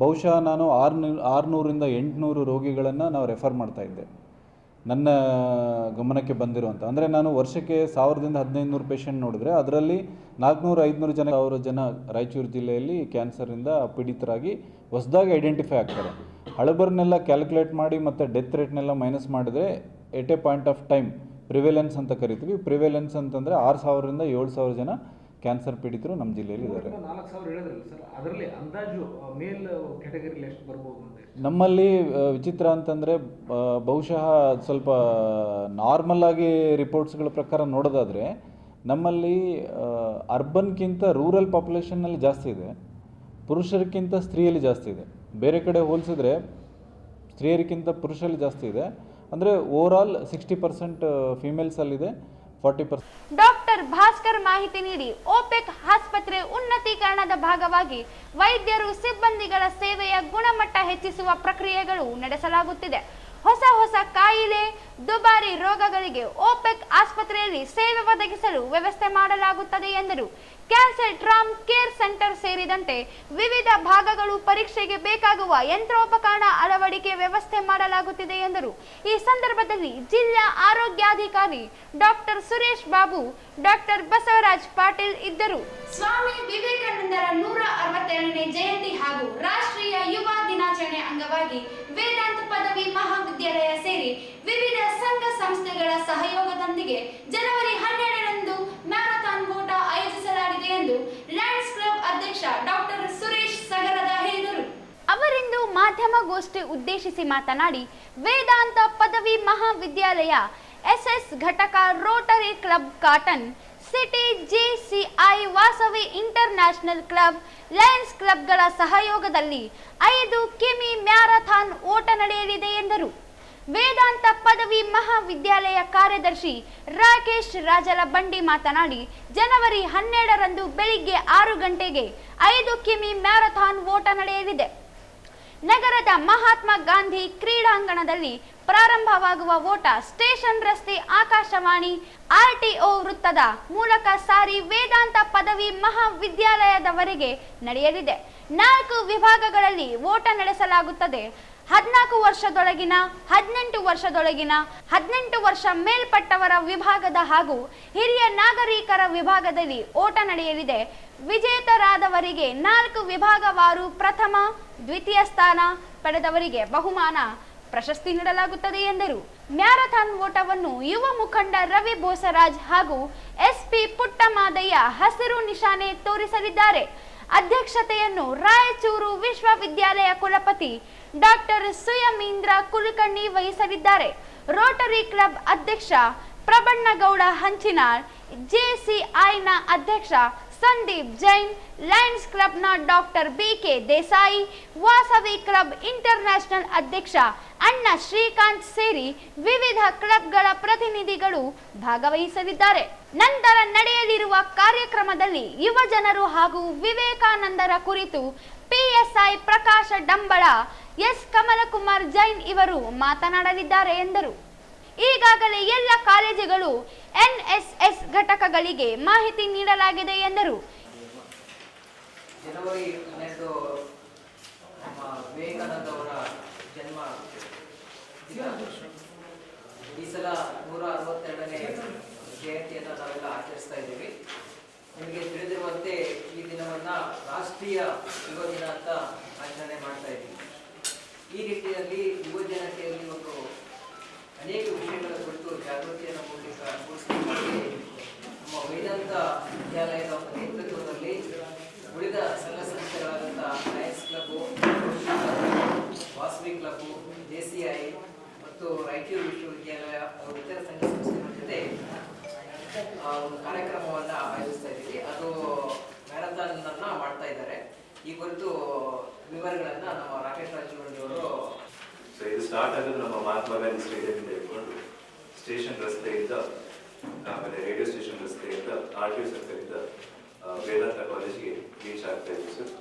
ಬಹುಶಃ ನಾನು 600 ರಿಂದ 800 ರೋಗಿಗಳನ್ನು ನಾವು ರೆಫರ್ ಮಾಡ್ತಾಯಿದ್ದೆ. ನನ್ನ ಗಮನಕ್ಕೆ ಬಂದಿರುವಂಥ ಅಂದರೆ ನಾನು ವರ್ಷಕ್ಕೆ 1000 ರಿಂದ 1500 ಪೇಷಂಟ್ ನೋಡಿದ್ರೆ ಅದರಲ್ಲಿ 400-500 ಜನ ರಾಯಚೂರು ಜಿಲ್ಲೆಯಲ್ಲಿ ಕ್ಯಾನ್ಸರಿಂದ ಪೀಡಿತರಾಗಿ ಹೊಸದಾಗಿ ಐಡೆಂಟಿಫೈ ಆಗ್ತಾರೆ. ಹಳಬರನ್ನೆಲ್ಲ ಕ್ಯಾಲ್ಕುಲೇಟ್ ಮಾಡಿ ಮತ್ತು ಡೆತ್ ರೇಟ್ನೆಲ್ಲ ಮೈನಸ್ ಮಾಡಿದರೆ at a point of time prevalence ಅಂತ ಕರಿತೀವಿ. ಪ್ರಿವೆಲೆನ್ಸ್ ಅಂತಂದರೆ 6000 ರಿಂದ 7000 ಜನ ಕ್ಯಾನ್ಸರ್ ಪೀಡಿತರು ನಮ್ಮ ಜಿಲ್ಲೆಯಲ್ಲಿ ಇದ್ದಾರೆ. 4000 ಹೇಳಿದ್ರಲ್ಲ ಸರ್, ಅದರಲ್ಲಿ ಅಂದಾಜು ಮೇಲ್ ಕ್ಯಾಟಗರಿಯಲ್ಲಿ ಎಷ್ಟು ಬರ್ಬೋದು? ನಮ್ಮಲ್ಲಿ ವಿಚಿತ್ರ ಅಂತಂದರೆ ಬಹುಶಃ ಸ್ವಲ್ಪ ನಾರ್ಮಲ್ ಆಗಿ ರಿಪೋರ್ಟ್ಸ್ಗಳ ಪ್ರಕಾರ ನೋಡೋದಾದರೆ ನಮ್ಮಲ್ಲಿ ಅರ್ಬನ್ಗಿಂತ ರೂರಲ್ ಪಾಪ್ಯುಲೇಷನ್ನಲ್ಲಿ ಜಾಸ್ತಿ ಇದೆ, ಪುರುಷರಿಗಿಂತ ಸ್ತ್ರೀಯಲ್ಲಿ ಜಾಸ್ತಿ ಇದೆ. ಬೇರೆ ಕಡೆ ಹೋಲಿಸಿದ್ರೆ ಸ್ತ್ರೀಯರಿಗಿಂತ ಪುರುಷರಲ್ಲಿ ಜಾಸ್ತಿ ಇದೆ. ಅಂದರೆ ಓವರಾಲ್ 60% ಫೀಮೇಲ್ಸಲ್ಲಿದೆ, 40%. ಡಾಕ್ಟರ್ ಭಾಸ್ಕರ್ ಮಾಹಿತಿ ನೀಡಿ, ಓಪೆಕ್ ಆಸ್ಪತ್ರೆ ಉನ್ನತೀಕರಣದ ಭಾಗವಾಗಿ ವೈದ್ಯರು ಸಿಬ್ಬಂದಿಗಳ ಸೇವೆಯ ಗುಣಮಟ್ಟ ಹೆಚ್ಚಿಸುವ ಪ್ರಕ್ರಿಯೆಗಳು ನಡೆಸಲಾಗುತ್ತಿದೆ. ಹೊಸ ಕಾಯಿಲೆ, ದುಬಾರಿ ರೋಗಗಳಿಗೆ ಓಪೆಕ್ ಆಸ್ಪತ್ರೆಯಲ್ಲಿ ಸೇವೆ ಒದಗಿಸಲು ವ್ಯವಸ್ಥೆ ಮಾಡಲಾಗುತ್ತದೆ ಎಂದರು. ಕ್ಯಾನ್ಸರ್ ಟ್ರಾಮ್ ಕೇರ್ ಸೆಂಟರ್ ಸೇರಿದಂತೆ ವಿವಿಧ ಭಾಗಗಳು ಪರೀಕ್ಷೆಗೆ ಬೇಕಾಗುವ ಯಂತ್ರೋಪಕರಣ ಅಳವಡಿಕೆ ವ್ಯವಸ್ಥೆ ಮಾಡಲಾಗುತ್ತಿದೆ ಎಂದರು. ಈ ಸಂದರ್ಭದಲ್ಲಿ ಜಿಲ್ಲಾ ಆರೋಗ್ಯಾಧಿಕಾರಿ ಡಾಕ್ಟರ್ ಸುರೇಶ್ ಬಾಬು, ಡಾಕ್ಟರ್ ಬಸವರಾಜ್ ಪಾಟೀಲ್ ಇದ್ದರು. ಸ್ವಾಮಿ ವಿವೇಕಾನಂದರ 167ನೇ ಜಯಂತಿ ಹಾಗೂ ರಾಷ್ಟ್ರೀಯ ಯುವ ದಿನಾಚರಣೆ ಅಂಗವಾಗಿ ವೇದಾಂತ ಪದವಿ ಮಹಾವಿದ್ಯಾಲಯ ಸೇರಿ ವಿವಿಧ ಸಂಘ ಸಂಸ್ಥೆಗಳ ಸಹಯೋಗದೊಂದಿಗೆ ಜನವರಿ 12ರಂದು ಮ್ಯಾರಥಾನ್ ಓಟ ಆಯೋಜಿಸಲಾಗಿದೆ ಎಂದು ಲಯನ್ಸ್ ಕ್ಲಬ್ ಅಧ್ಯಕ್ಷ ಡಾಕ್ಟರ್ ಸುರೇಶ್ ಸಗರದ ಹೇಳಿದರು. ಅವರಿಂದು ಮಾಧ್ಯಮಗೋಷ್ಠಿ ಉದ್ದೇಶಿಸಿ ಮಾತನಾಡಿ, ವೇದಾಂತ ಪದವಿ ಮಹಾವಿದ್ಯಾಲಯ, SS ಘಟಕ, Rotary Club Cotton City, JCI Vasavi International Club, Lions ಕ್ಲಬ್ಗಳ ಸಹಯೋಗದಲ್ಲಿ 5 ಕಿಮಿ ಮ್ಯಾರಥಾನ್ ಓಟ ನಡೆಯಲಿದೆ ಎಂದರು. ವೇದಾಂತ ಪದವಿ ಮಹಾವಿದ್ಯಾಲಯ ಕಾರ್ಯದರ್ಶಿ ರಾಕೇಶ್ ರಾಜಲಬಂಡಿ ಮಾತನಾಡಿ, ಜನವರಿ 12ರಂದು ಬೆಳಿಗ್ಗೆ 6 ಗಂಟೆಗೆ 5 ಕಿಮಿ ಮ್ಯಾರಥಾನ್ ಓಟ ನಡೆಯಲಿದೆ. ನಗರದ ಮಹಾತ್ಮ ಗಾಂಧಿ ಕ್ರೀಡಾಂಗಣದಲ್ಲಿ ಪ್ರಾರಂಭವಾಗುವ ಓಟ ಸ್ಟೇಷನ್ ರಸ್ತೆ, ಆಕಾಶವಾಣಿ, RTO ವೃತ್ತದ ಮೂಲಕ ಸಾರಿ ವೇದಾಂತ ಪದವಿ ಮಹಾವಿದ್ಯಾಲಯದವರೆಗೆ ನಡೆಯಲಿದೆ. 4 ವಿಭಾಗಗಳಲ್ಲಿ ಓಟ ನಡೆಸಲಾಗುತ್ತದೆ. 14 ವರ್ಷದೊಳಗಿನ, 18 ವರ್ಷದೊಳಗಿನ, 18 ವರ್ಷ ಮೇಲ್ಪಟ್ಟವರ ವಿಭಾಗದ ಹಾಗೂ ಹಿರಿಯ ನಾಗರಿಕರ ವಿಭಾಗದಲ್ಲಿ ಓಟ ನಡೆಯಲಿದೆ. ವಿಜೇತರಾದವರಿಗೆ 4 ವಿಭಾಗವಾರು ಪ್ರಥಮ, ದ್ವಿತೀಯ ಸ್ಥಾನ ಪಡೆದವರಿಗೆ ಬಹುಮಾನ ಪ್ರಶಸ್ತಿ ನೀಡಲಾಗುತ್ತದೆ ಎಂದರು. ಮ್ಯಾರಥಾನ್ ಓಟವನ್ನು ಯುವ ಮುಖಂಡ ರವಿ ಬೋಸರಾಜ್ ಹಾಗೂ ಎಸ್ಪಿ ಪುಟ್ಟಮಾದಯ್ಯ ಹಸಿರು ನಿಶಾನೆ ತೋರಿಸಲಿದ್ದಾರೆ. ಅಧ್ಯಕ್ಷತೆಯನ್ನು ರಾಯಚೂರು ವಿಶ್ವವಿದ್ಯಾಲಯ ಕುಲಪತಿ ಡಾಕ್ಟರ್ ಸುಯಮೀಂದ್ರ ಕುಲಕರ್ಣಿ ವಹಿಸಲಿದ್ದಾರೆ. ರೋಟರಿ ಕ್ಲಬ್ ಅಧ್ಯಕ್ಷ ಪ್ರಬಣ್ಣಗೌಡ ಹಂಚಿನಾಳ್, ಜೆಸಿಐನ ಅಧ್ಯಕ್ಷ ಸಂದೀಪ್ ಜೈನ್, ಲಯನ್ಸ್ ಕ್ಲಬ್ನ doctor B K Desai, Vasavi club international ಅಧ್ಯಕ್ಷ ಅಣ್ಣ ಶ್ರೀಕಾಂತ್ ಸೇರಿ ವಿವಿಧ ಕ್ಲಬ್ಗಳ ಪ್ರತಿನಿಧಿಗಳು ಭಾಗವಹಿಸಲಿದ್ದಾರೆ. ನಂತರ ನಡೆಯಲಿರುವ ಕಾರ್ಯಕ್ರಮದಲ್ಲಿ ಯುವ ಜನರು ಹಾಗೂ ವಿವೇಕಾನಂದರ ಕುರಿತು ಪಿಎಸ್ಐ ಪ್ರಕಾಶ ಡಂಬಳ, ಎಸ್ ಕಮಲಕುಮಾರ್ ಜೈನ್ ಇವರು ಮಾತನಾಡಲಿದ್ದಾರೆ ಎಂದರು. ಈಗಾಗಲೇ ಎಲ್ಲ ಕಾಲೇಜುಗಳು ಎನ್ಎಸ್ಎಸ್ ಘಟಕಗಳಿಗೆ ಮಾಹಿತಿ ನೀಡಲಾಗಿದೆ ಎಂದರು. ಜನವರಿ 12 ನಮ್ಮ ವಿವೇಕಾನಂದ ಅವರ ಜನ್ಮ ದಿನ. ಈ ಸಲ 162ನೇ ಜಯಂತಿಯನ್ನು ನಾವೆಲ್ಲ ಆಚರಿಸ್ತಾ ಇದ್ದೀವಿ. ನಿಮಗೆ ತಿಳಿದಿರುವಂತೆ ಈ ದಿನವನ್ನ ರಾಷ್ಟ್ರೀಯ ಯುವ ದಿನ ಅಂತ ಆಚರಣೆ ಮಾಡ್ತಾ ಇದ್ದೀವಿ. ಈ ನಿಟ್ಟಿನಲ್ಲಿ ಯುವ ಜನತೆಯಲ್ಲಿ ಒಂದು ಅನೇಕ ವಿಷಯಗಳ ಕುರಿತು ಜಾಗೃತಿಯನ್ನು ಮೂಡಿಸಲಿಕ್ಕೆ ನಮ್ಮ ವೇದಾಂತ ವಿದ್ಯಾಲಯದ ಒಂದು ನೇತೃತ್ವದಲ್ಲಿ ಉಳಿದ ಸಂಘ ಸಂಸ್ಥೆಗಳಾದಂಥ Lions club, Vasavi club, JCI ಮತ್ತು ರಾಯಚೂರು ವಿಶ್ವವಿದ್ಯಾಲಯ ಹಾಗೂ ಇತರ ಸಂಘ ಸಂಸ್ಥೆಗಳ ಜೊತೆ ಒಂದು ಕಾರ್ಯಕ್ರಮವನ್ನು ಆಯೋಜಿಸ್ತಾ ಇದ್ದೀವಿ. ಅದು ಮ್ಯಾರಥಾನ್ ಅನ್ನ ಮಾಡ್ತಾ ಇದ್ದಾರೆ. ಈ ಕುರಿತು ವಿವರಗಳನ್ನ ನಮ್ಮ ರಾಕೇಶ್ ರಾಜಗೌಡ ಅವರು. ಸೊ ಇದು ಸ್ಟಾರ್ಟ್ ಆಗೋದು ನಮ್ಮ ಮಹಾತ್ಮ ಗಾಂಧಿ ಸ್ಟೇಡಿಯಂನಿಂದ ಇಟ್ಕೊಂಡು ಸ್ಟೇಷನ್ ರಸ್ತೆಯಿಂದ, ಆಮೇಲೆ ರೇಡಿಯೋ ಸ್ಟೇಷನ್ ರಸ್ತೆಯಿಂದ RTO ಸರ್ಕಲಿಂದ ವೇದಾಂತ ಕಾಲೇಜಿಗೆ ರೀಚ್ ಆಗ್ತಾ ಇದ್ದೀವಿ ಸರ್.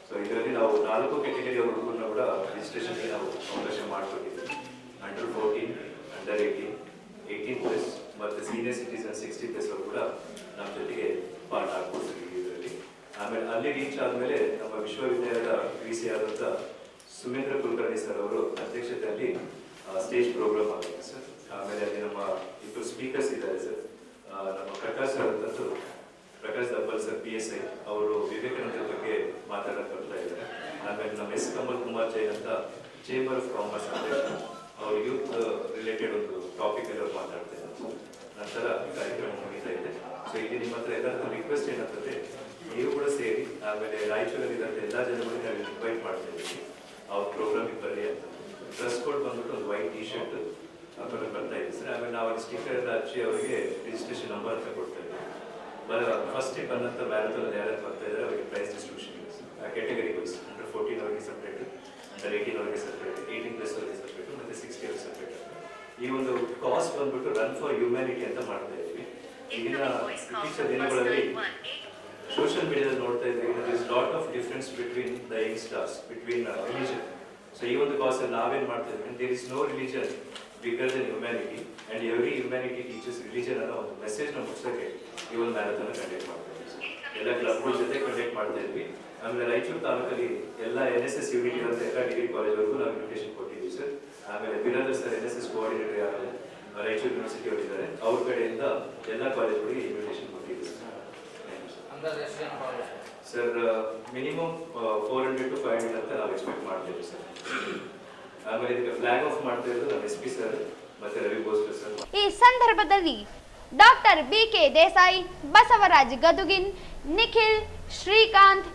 ಸೊ ಇದರಲ್ಲಿ ನಾವು 4 ಕೆಟಗರಿಯ ಹುಡುಗರನ್ನ ಕೂಡ ರಿಜಿಸ್ಟ್ರೇಷನ್ಗೆ ನಾವು ಅವಕಾಶ ಮಾಡಿಕೊಟ್ಟಿದ್ದೀವಿ. ಅಂಡರ್ 14, ಅಂಡರ್ 18, 18+ ಮತ್ತು ಸೀನಿಯರ್ ಸಿಟಿಸನ್ 60+ ಅವರು ಕೂಡ ನಮ್ಮ ಜೊತೆಗೆ ಪಾರ್ಟ್ ಆಗ್ಬೋದು ಇದರಲ್ಲಿ. ಆಮೇಲೆ ಅಲ್ಲಿ ರೀಚ್ ಆದಮೇಲೆ ನಮ್ಮ ವಿಶ್ವವಿದ್ಯಾಲಯದ VC ಆದಂಥ ಸುಮೇಂದ್ರ ಕುಲಕರ್ಣಿ ಸರ್ ಅವರು ಅಧ್ಯಕ್ಷತೆಯಲ್ಲಿ ಸ್ಟೇಜ್ ಪ್ರೋಗ್ರಾಮ್ ಆಗುತ್ತೆ ಸರ್. ಆಮೇಲೆ ಅಲ್ಲಿ ನಮ್ಮ 2 ಸ್ಪೀಕರ್ಸ್ ಇದ್ದಾರೆ ಸರ್. ನಮ್ಮ ಪ್ರಕಾಶ್ ಸರ್ ಅಂತಂದು ಪ್ರಕಾಶ್ ದಬ್ಬಲ್ ಸರ್ PSI ಅವರು ವಿವೇಕಾನಂದ ಬಗ್ಗೆ ಮಾತಾಡಕ್ಕೆ ಬರ್ತಾ ಇದ್ದಾರೆ. ಆಮೇಲೆ ನಮ್ಮ ಎಸ್ ಕಮಲ್ ಜೈನ್ ಅಂತ ಚೇಂಬರ್ ಆಫ್ ಕಾಮರ್ಸ್ ಅಧ್ಯಕ್ಷ, ಅವರು ಯೂತ್ ರಿಲೇಟೆಡ್ ಒಂದು ಟಾಪಿಕ್ ಅಲ್ಲಿ ಅವ್ರು ಮಾತಾಡ್ತಾ ಇದ್ದಾರೆ. ನಂತರ ಕಾರ್ಯಕ್ರಮ ಮುಗಿತಾ ಇದೆ. ಸೊ ಇಲ್ಲಿ ನಿಮ್ಮ ಹತ್ರ ಎಲ್ಲರಿಗೂ ರಿಕ್ವೆಸ್ಟ್ ಏನಂತಂದ್ರೆ, ನೀವು ಕೂಡ ಸೇರಿ ಆಮೇಲೆ ರಾಯಚೂರಲ್ಲಿ ಇದ್ದಂಥ ಎಲ್ಲ ಜನಗಳಿಗೆ ನಾವು ಇನ್ವೈಟ್ ಮಾಡ್ತಾ ಇದ್ದೀವಿ ಅವ್ರ ಪ್ರೋಗ್ರಾಮಿಗೆ ಬರ್ರಿ ಅಂತ. ಡ್ರೆಸ್ ಕೋಡ್ ಬಂದ್ಬಿಟ್ಟು ಒಂದು ವೈಟ್ T ಶರ್ಟ್ ಹಾಕೊಂಡು ಬರ್ತಾ ಇದ್ದೀವಿ ಸರ್. ಆಮೇಲೆ ನಾವು ಸ್ಟಿಕ್ಕರ್ ಎಲ್ಲ ಹಚ್ಚಿ ಅವರಿಗೆ ರಿಜಿಸ್ಟ್ರೇಷನ್ ನಂಬರ್ ಅಂತ ಕೊಡ್ತಾ ಇದ್ದೀವಿ. ಫಸ್ಟ್ ಡೇ ಬಂದಂಥ ಮ್ಯಾರಥಾನ್ ಯಾರು ಬರ್ತಾ ಇದ್ದಾರೆ ಅವರಿಗೆ ಪ್ರೈಸ್ ಡಿಸ್ಟ್ರಿಬ್ಯೂಷನ್ ಇದೆ ಸರ್. ಆ ಕೆಟಗರಿ ವೈಸ್ ಅಂಡರ್ 14 ಅವರಿಗೆ ಸಪ್ರೇಟ್, ಅಂಡರ್ 18 ಅವರಿಗೆ ಸಪ್ರೇಟ್, 18+ ಅವರಿಗೆ ಸಪ್ರೇಟ್ ಮತ್ತು 60 ಅವರಿಗೆ ಸಪ್ರೇಟ್. ಈ ಒಂದು ಕಾಸ್ಟ್ ಬಂದ್ಬಿಟ್ಟು ರನ್ ಫಾರ್ ಹ್ಯೂಮ್ಯಾನಿಟಿ ಅಂತ ಮಾಡ್ತಾ ಇದ್ದೀವಿ. ಈಗಿನ ಇತ್ತೀಚಿನ ದಿನಗಳಲ್ಲಿ ಸೋಷಿಯಲ್ ಮೀಡಿಯಾದಲ್ಲಿ ನೋಡ್ತಾ ಇದ್ದೀವಿ, there is lot of difference between the youngsters, between religion. So ಈ ಒಂದು ಕಾಸ್ ಅಲ್ಲಿ ನಾವೇನ್ ಮಾಡ್ತಾ ಇದ್ದೀವಿ, there is no religion bigger than humanity and every humanity teaches religion ಅನ್ನೋ ಒಂದು ಮೆಸೇಜ್ ನ ಮುಗಿಸೋಕೆ ಈ ಒಂದು ಮ್ಯಾರಥಾನ್ ಕಂಡಕ್ಟ್ ಮಾಡ್ತಾ ಇದ್ದೀವಿ. ಎಲ್ಲ ಕ್ಲಬ್ಗಳ ಜೊತೆ ಕಂಡಕ್ಟ್ ಮಾಡ್ತಾ ಇದ್ವಿ. ಆಮೇಲೆ ರಾಯಚೂರು ತಾಲೂಕಲ್ಲಿ ಎಲ್ಲ NSS ಯೂನಿಟ್ ಇರುತ್ತೆ, ಎಲ್ಲ ಡಿಗ್ರಿ ಕಾಲೇಜ್ವರೆಗೂ ನಾವು ಇನ್ವಿಟೇಷನ್ ಕೊಟ್ಟಿದ್ದೀವಿ ಸರ್. ಆಮೇಲೆ ಬಿರಾದರ್ ಸರ್ NSS ಕೋಆರ್ಡಿನೇಟರ್ ಯಾರು ರಾಯಚೂರು ಯೂನಿವರ್ಸಿಟಿ ಅವರಿದ್ದಾರೆ, ಅವ್ರ ಕಡೆಯಿಂದ ಎಲ್ಲ ಕಾಲೇಜ್ಗಳಿಗೆ ಇನ್ವಿಟೇಷನ್ ಕೊಟ್ಟಿದ್ದೀವಿ ಸರ್. ಸರ್ ಮಿನಿಮಮ್ 400 to 500 ಅಂತ ನಾವು ಎಕ್ಸ್ಪೆಕ್ಟ್ ಮಾಡ್ತೇವೆ ಸರ್. ಆಮೇಲೆ ಇದಕ್ಕೆ ಫ್ಲಾಗ್ ಆಫ್ ಮಾಡ್ತಾ ಇರೋದು ನಮ್ಮ SP ಸರ್ ಮತ್ತೆ ರವಿ ಬೋಸ್ಕರ್ ಸರ್. ಈ ಸಂದರ್ಭದಲ್ಲಿ ಡಾಕ್ಟರ್ ಬಿಕೆ ದೇಸಾಯಿ, ಬಸವರಾಜ್ ಗದುಗಿನ್, ನಿಖಿಲ್, ಶ್ರೀಕಾಂತ್,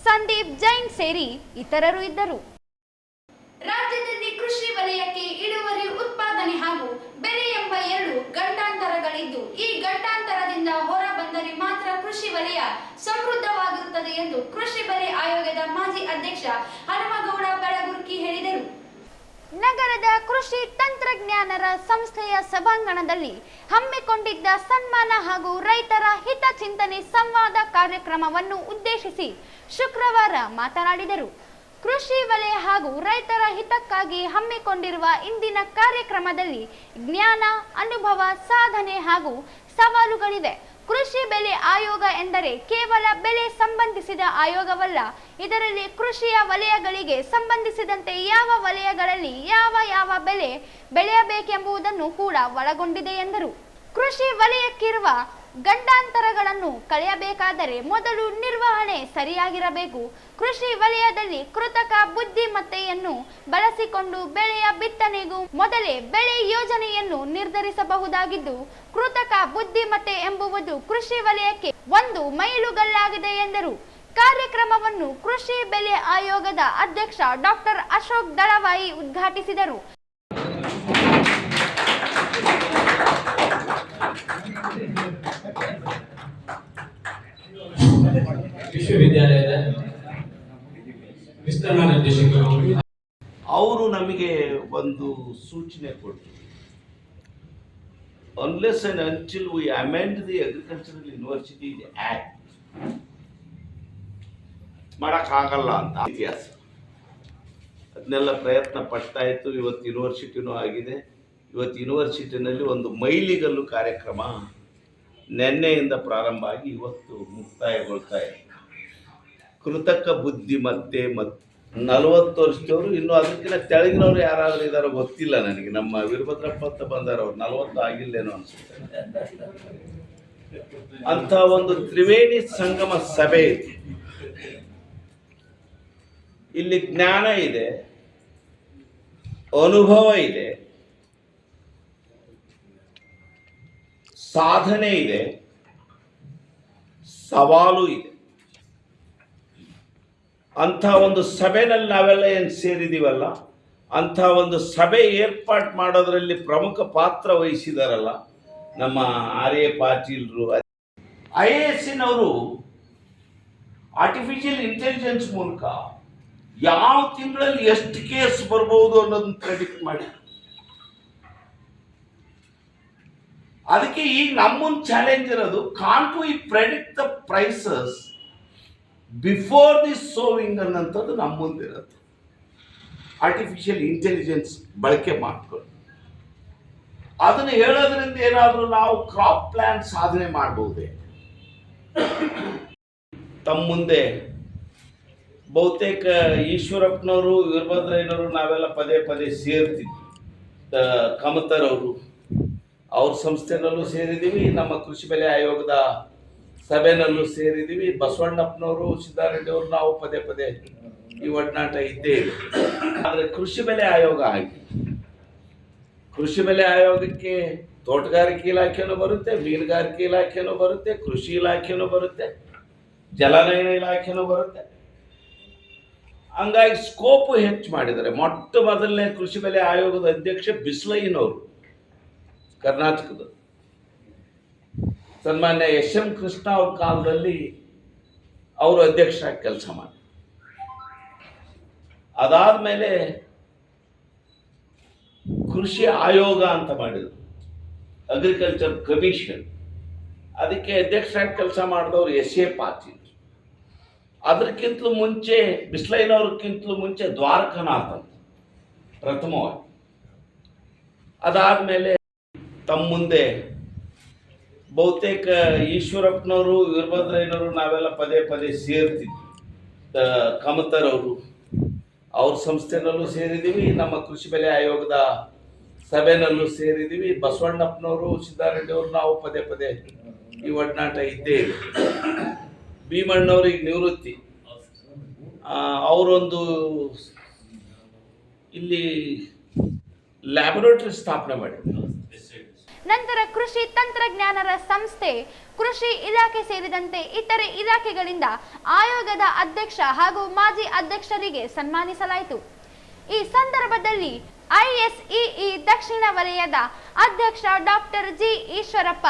ಸಂದೀಪ್ ಜೈನ್ ಸೇರಿ ಇತರರು ಇದ್ದರು. ರಾಜ್ಯದಲ್ಲಿ ಕೃಷಿ ವಲಯಕ್ಕೆ ಇಳುವರಿ, ಉತ್ಪಾದನೆ ಹಾಗೂ ಬೆಲೆ ಎಂಬ 2 ಗಂಟಾಂತರಗಳಿದ್ದು, ಈ ಗಂಟಾಂತರದಿಂದ ಹೊರ ಬಂದರೆ ಮಾತ್ರ ಕೃಷಿ ವಲಯ ಸಮೃದ್ಧವಾಗಿರುತ್ತದೆ ಎಂದು ಕೃಷಿ ಬೆಲೆ ಆಯೋಗದ ಮಾಜಿ ಅಧ್ಯಕ್ಷ ಹನುಮಗೌಡ ಬೆಳಗುರ್ಕಿ ಹೇಳಿದರು. ನಗರದ ಕೃಷಿ ತಂತ್ರಜ್ಞಾನರ ಸಂಸ್ಥೆಯ ಸಭಾಂಗಣದಲ್ಲಿ ಹಮ್ಮಿಕೊಂಡಿದ್ದ ಸನ್ಮಾನ ಹಾಗೂ ರೈತರ ಹಿತಚಿಂತನೆ ಸಂವಾದ ಕಾರ್ಯಕ್ರಮವನ್ನು ಉದ್ದೇಶಿಸಿ ಶುಕ್ರವಾರ ಮಾತನಾಡಿದರು. ಕೃಷಿ ವಲಯ ಹಾಗೂ ರೈತರ ಹಿತಕ್ಕಾಗಿ ಹಮ್ಮಿಕೊಂಡಿರುವ ಇಂದಿನ ಕಾರ್ಯಕ್ರಮದಲ್ಲಿ ಜ್ಞಾನ, ಅನುಭವ, ಸಾಧನೆ ಹಾಗೂ ಸವಾಲುಗಳಿವೆ. ಕೃಷಿ ಬೆಲೆ ಆಯೋಗ ಎಂದರೆ ಕೇವಲ ಬೆಲೆ ಸಂಬಂಧಿಸಿದ ಆಯೋಗವಲ್ಲ. ಇದರಲ್ಲಿ ಕೃಷಿಯ ವಲಯಗಳಿಗೆ ಸಂಬಂಧಿಸಿದಂತೆ ಯಾವ ವಲಯಗಳಲ್ಲಿ ಯಾವ ಬೆಲೆ ಬೆಳೆಯಬೇಕೆಂಬುದನ್ನು ಕೂಡ ಒಳಗೊಂಡಿದೆ ಎಂದರು. ಕೃಷಿ ವಲಯಕ್ಕಿರುವ ಗಂಡಾಂತರಗಳನ್ನು ಕಳೆಯಬೇಕಾದರೆ ಮೊದಲು ನಿರ್ವಹಣೆ ಸರಿಯಾಗಿರಬೇಕು. ಕೃಷಿ ವಲಯದಲ್ಲಿ ಕೃತಕ ಬುದ್ಧಿಮತ್ತೆಯನ್ನು ಬಳಸಿಕೊಂಡು ಬೆಳೆಯ ಬಿತ್ತನೆಗೂ ಮೊದಲೇ ಬೆಳೆ ಯೋಜನೆಯನ್ನು ನಿರ್ಧರಿಸಬಹುದಾಗಿದ್ದು, ಕೃತಕ ಬುದ್ಧಿಮತ್ತೆ ಎಂಬುವುದು ಕೃಷಿ ವಲಯಕ್ಕೆ ಒಂದು ಮೈಲುಗಲ್ಲಾಗಿದೆ ಎಂದರು. ಕಾರ್ಯಕ್ರಮವನ್ನು ಕೃಷಿ ಬೆಲೆ ಆಯೋಗದ ಅಧ್ಯಕ್ಷ ಡಾಕ್ಟರ್ ಅಶೋಕ್ ದಳವಾಯಿ ಉದ್ಘಾಟಿಸಿದರು. ವಿಶ್ವವಿದ್ಯಾಲಯದ ವಿಸ್ತರಣಾ ನಿರ್ದೇಶಕರು ಅವರು ನಮಗೆ ಒಂದು ಸೂಚನೆ ಕೊಟ್ಟರು. unless and until we amend the Agricultural University Act ಮಾಡೋಕ್ಕಾಗಲ್ಲ ಅಂತ ಇತಿಹಾಸ. ಅದನ್ನೆಲ್ಲ ಪ್ರಯತ್ನ ಪಡ್ತಾ ಇತ್ತು. ಇವತ್ತು ಯೂನಿವರ್ಸಿಟಿನೂ ಆಗಿದೆ. ಇವತ್ತು ಯೂನಿವರ್ಸಿಟಿನಲ್ಲಿ ಒಂದು ಮೈಲಿಗಲ್ಲು ಕಾರ್ಯಕ್ರಮ ನಿನ್ನೆಯಿಂದ ಪ್ರಾರಂಭ ಆಗಿ ಇವತ್ತು ಮುಕ್ತಾಯಗೊಳ್ತಾ ಇದೆ. ಕೃತಕ ಬುದ್ಧಿಮತ್ತೆ ಮತ್ತು 40 ವರ್ಷದವರು, ಇನ್ನು ಅದಕ್ಕಿಂತ ತೆಳಗಿನವರು ಯಾರಾದರೂ ಇದ್ದಾರೋ ಗೊತ್ತಿಲ್ಲ ನನಗೆ. ನಮ್ಮ ವೀರಭದ್ರಪ್ಪ ಅಂತ ಬಂದಾರವ್ರು 40 ಆಗಿಲ್ಲೇನೋ ಅನಿಸುತ್ತೆ. ಅಂಥ ಒಂದು ತ್ರಿವೇಣಿ ಸಂಗಮ ಸಭೆ ಇದೆ. ಇಲ್ಲಿ ಜ್ಞಾನ ಇದೆ, ಅನುಭವ ಇದೆ, ಸಾಧನೆ ಇದೆ, ಸವಾಲು ಇದೆ. ಅಂಥ ಒಂದು ಸಭೆನಲ್ಲಿ ನಾವೆಲ್ಲ ಏನು ಸೇರಿದ್ದೀವಲ್ಲ, ಅಂಥ ಒಂದು ಸಭೆ ಏರ್ಪಾಟ್ ಮಾಡೋದರಲ್ಲಿ ಪ್ರಮುಖ ಪಾತ್ರ ವಹಿಸಿದಾರಲ್ಲ ನಮ್ಮ ಆರ್ಯ ಪಾಟೀಲ್ರು. IASನವರು ಆರ್ಟಿಫಿಷಿಯಲ್ ಇಂಟೆಲಿಜೆನ್ಸ್ ಮೂಲಕ ಯಾವ ತಿಂಗಳಲ್ಲಿ ಎಷ್ಟು ಕೇಸ್ ಬರ್ಬೋದು ಅನ್ನೋದನ್ನ ಪ್ರೆಡಿಕ್ಟ್ ಮಾಡಿ, ಅದಕ್ಕೆ ಈಗ ನಮ್ಮೊಂದು ಚಾಲೆಂಜ್ ಇರೋದು, can't we predict the prices before the sowing ಅನ್ನೋಂಥದ್ದು ನಮ್ಮ ಮುಂದಿರೋದು. ಆರ್ಟಿಫಿಷಿಯಲ್ ಇಂಟೆಲಿಜೆನ್ಸ್ ಬಳಕೆ ಮಾಡ್ಕೊಂಡು ಅದನ್ನು ಹೇಳೋದ್ರಿಂದ ಏನಾದರೂ ನಾವು ಕ್ರಾಪ್ ಪ್ಲಾನ್ ಸಾಧನೆ ಮಾಡಬಹುದೇ? ತಮ್ಮ ಮುಂದೆ ಬಹುತೇಕ ಈಶ್ವರಪ್ಪನವರು, ವೀರಭದ್ರಯ್ಯನವರು ನಾವೆಲ್ಲ ಪದೇ ಪದೇ ಸೇರ್ತಿದ್ವಿ. ಕಮತರವರು ಅವ್ರ ಸಂಸ್ಥೆನಲ್ಲೂ ಸೇರಿದ್ದೀವಿ, ನಮ್ಮ ಕೃಷಿ ಬೆಲೆ ಆಯೋಗದ ಸಭೆನಲ್ಲೂ ಸೇರಿದ್ದೀವಿ. ಬಸವಣ್ಣಪ್ಪನವರು, ಸಿದ್ದಾರೆಡ್ಡಿ ಅವರು, ನಾವು ಪದೇ ಪದೇ ಈ ಒಡನಾಟ ಇದ್ದೇ ಇದೆ. ಆದರೆ ಕೃಷಿ ಬೆಲೆ ಆಯೋಗ ಆಗಿ, ಕೃಷಿ ಬೆಲೆ ಆಯೋಗಕ್ಕೆ ತೋಟಗಾರಿಕೆ ಇಲಾಖೆನೂ ಬರುತ್ತೆ, ಮೀನುಗಾರಿಕೆ ಇಲಾಖೆನೂ ಬರುತ್ತೆ, ಕೃಷಿ ಇಲಾಖೆನೂ ಬರುತ್ತೆ, ಜಲನಯನ ಇಲಾಖೆನೂ ಬರುತ್ತೆ. ಹಂಗಾಗಿ ಸ್ಕೋಪು ಹೆಚ್ಚು ಮಾಡಿದ್ದಾರೆ. ಮೊಟ್ಟ ಮೊದಲನೇ ಕೃಷಿ ಬೆಲೆ ಆಯೋಗದ ಅಧ್ಯಕ್ಷ ಬಿಸ್ಲಯ್ಯನವರು, ಕರ್ನಾಟಕದ ಸನ್ಮಾನ್ಯ SM ಕೃಷ್ಣ ಅವ್ರ ಕಾಲದಲ್ಲಿ ಅವರು ಅಧ್ಯಕ್ಷರಾಗಿ ಕೆಲಸ ಮಾಡಿ, ಅದಾದಮೇಲೆ ಕೃಷಿ ಆಯೋಗ ಅಂತ ಮಾಡಿದರು, ಅಗ್ರಿಕಲ್ಚರ್ ಕಮಿಷನ್. ಅದಕ್ಕೆ ಅಧ್ಯಕ್ಷರಾಗಿ ಕೆಲಸ ಮಾಡಿದವರು SA ಪಾಟೀಲ್. ಅದಕ್ಕಿಂತಲೂ ಮುಂಚೆ, ಬಿಸ್ಲೈನವ್ರಿಗಿಂತಲೂ ಮುಂಚೆ ದ್ವಾರಕನಾಥ್ ಅಂತ ಪ್ರಥಮವಾಗಿ. ಅದಾದಮೇಲೆ ತಮ್ಮ ಮುಂದೆ ಬಹುತೇಕ ಈಶ್ವರಪ್ಪನವರು, ವೀರಭದ್ರಯ್ಯನವರು ನಾವೆಲ್ಲ ಪದೇ ಪದೇ ಸೇರ್ತಿದ್ವಿ. ಕಮತರವರು ಅವ್ರ ಸಂಸ್ಥೆನಲ್ಲೂ ಸೇರಿದ್ದೀವಿ, ನಮ್ಮ ಕೃಷಿ ಬೆಲೆ ಆಯೋಗದ ಸಭೆನಲ್ಲೂ ಸೇರಿದ್ದೀವಿ. ಬಸವಣ್ಣಪ್ಪನವರು, ಸಿದ್ದಾರೆಡ್ಡಿ ಅವರು, ನಾವು ಪದೇ ಪದೇ ಈ ಒಡನಾಟ ಇದ್ದೇ ಇದೆ. ಭೀಮಣ್ಣವ್ರಿಗೆ ನಿವೃತ್ತಿ, ಅವರೊಂದು ಇಲ್ಲಿ ಲ್ಯಾಬೊರೇಟರಿ ಸ್ಥಾಪನೆ ಮಾಡಿದ್ರು. ನಂತರ ಕೃಷಿ ತಂತ್ರಜ್ಞಾನರ ಸಂಸ್ಥೆ, ಕೃಷಿ ಇಲಾಖೆ ಸೇರಿದಂತೆ ಇತರೆ ಇಲಾಖೆಗಳಿಂದ ಆಯೋಗದ ಅಧ್ಯಕ್ಷ ಹಾಗೂ ಮಾಜಿ ಅಧ್ಯಕ್ಷರಿಗೆ ಸನ್ಮಾನಿಸಲಾಯಿತು. ಈ ಸಂದರ್ಭದಲ್ಲಿ ISEE ದಕ್ಷಿಣ ವಲಯದ ಅಧ್ಯಕ್ಷ ಡಾಕ್ಟರ್ G ಈಶ್ವರಪ್ಪ,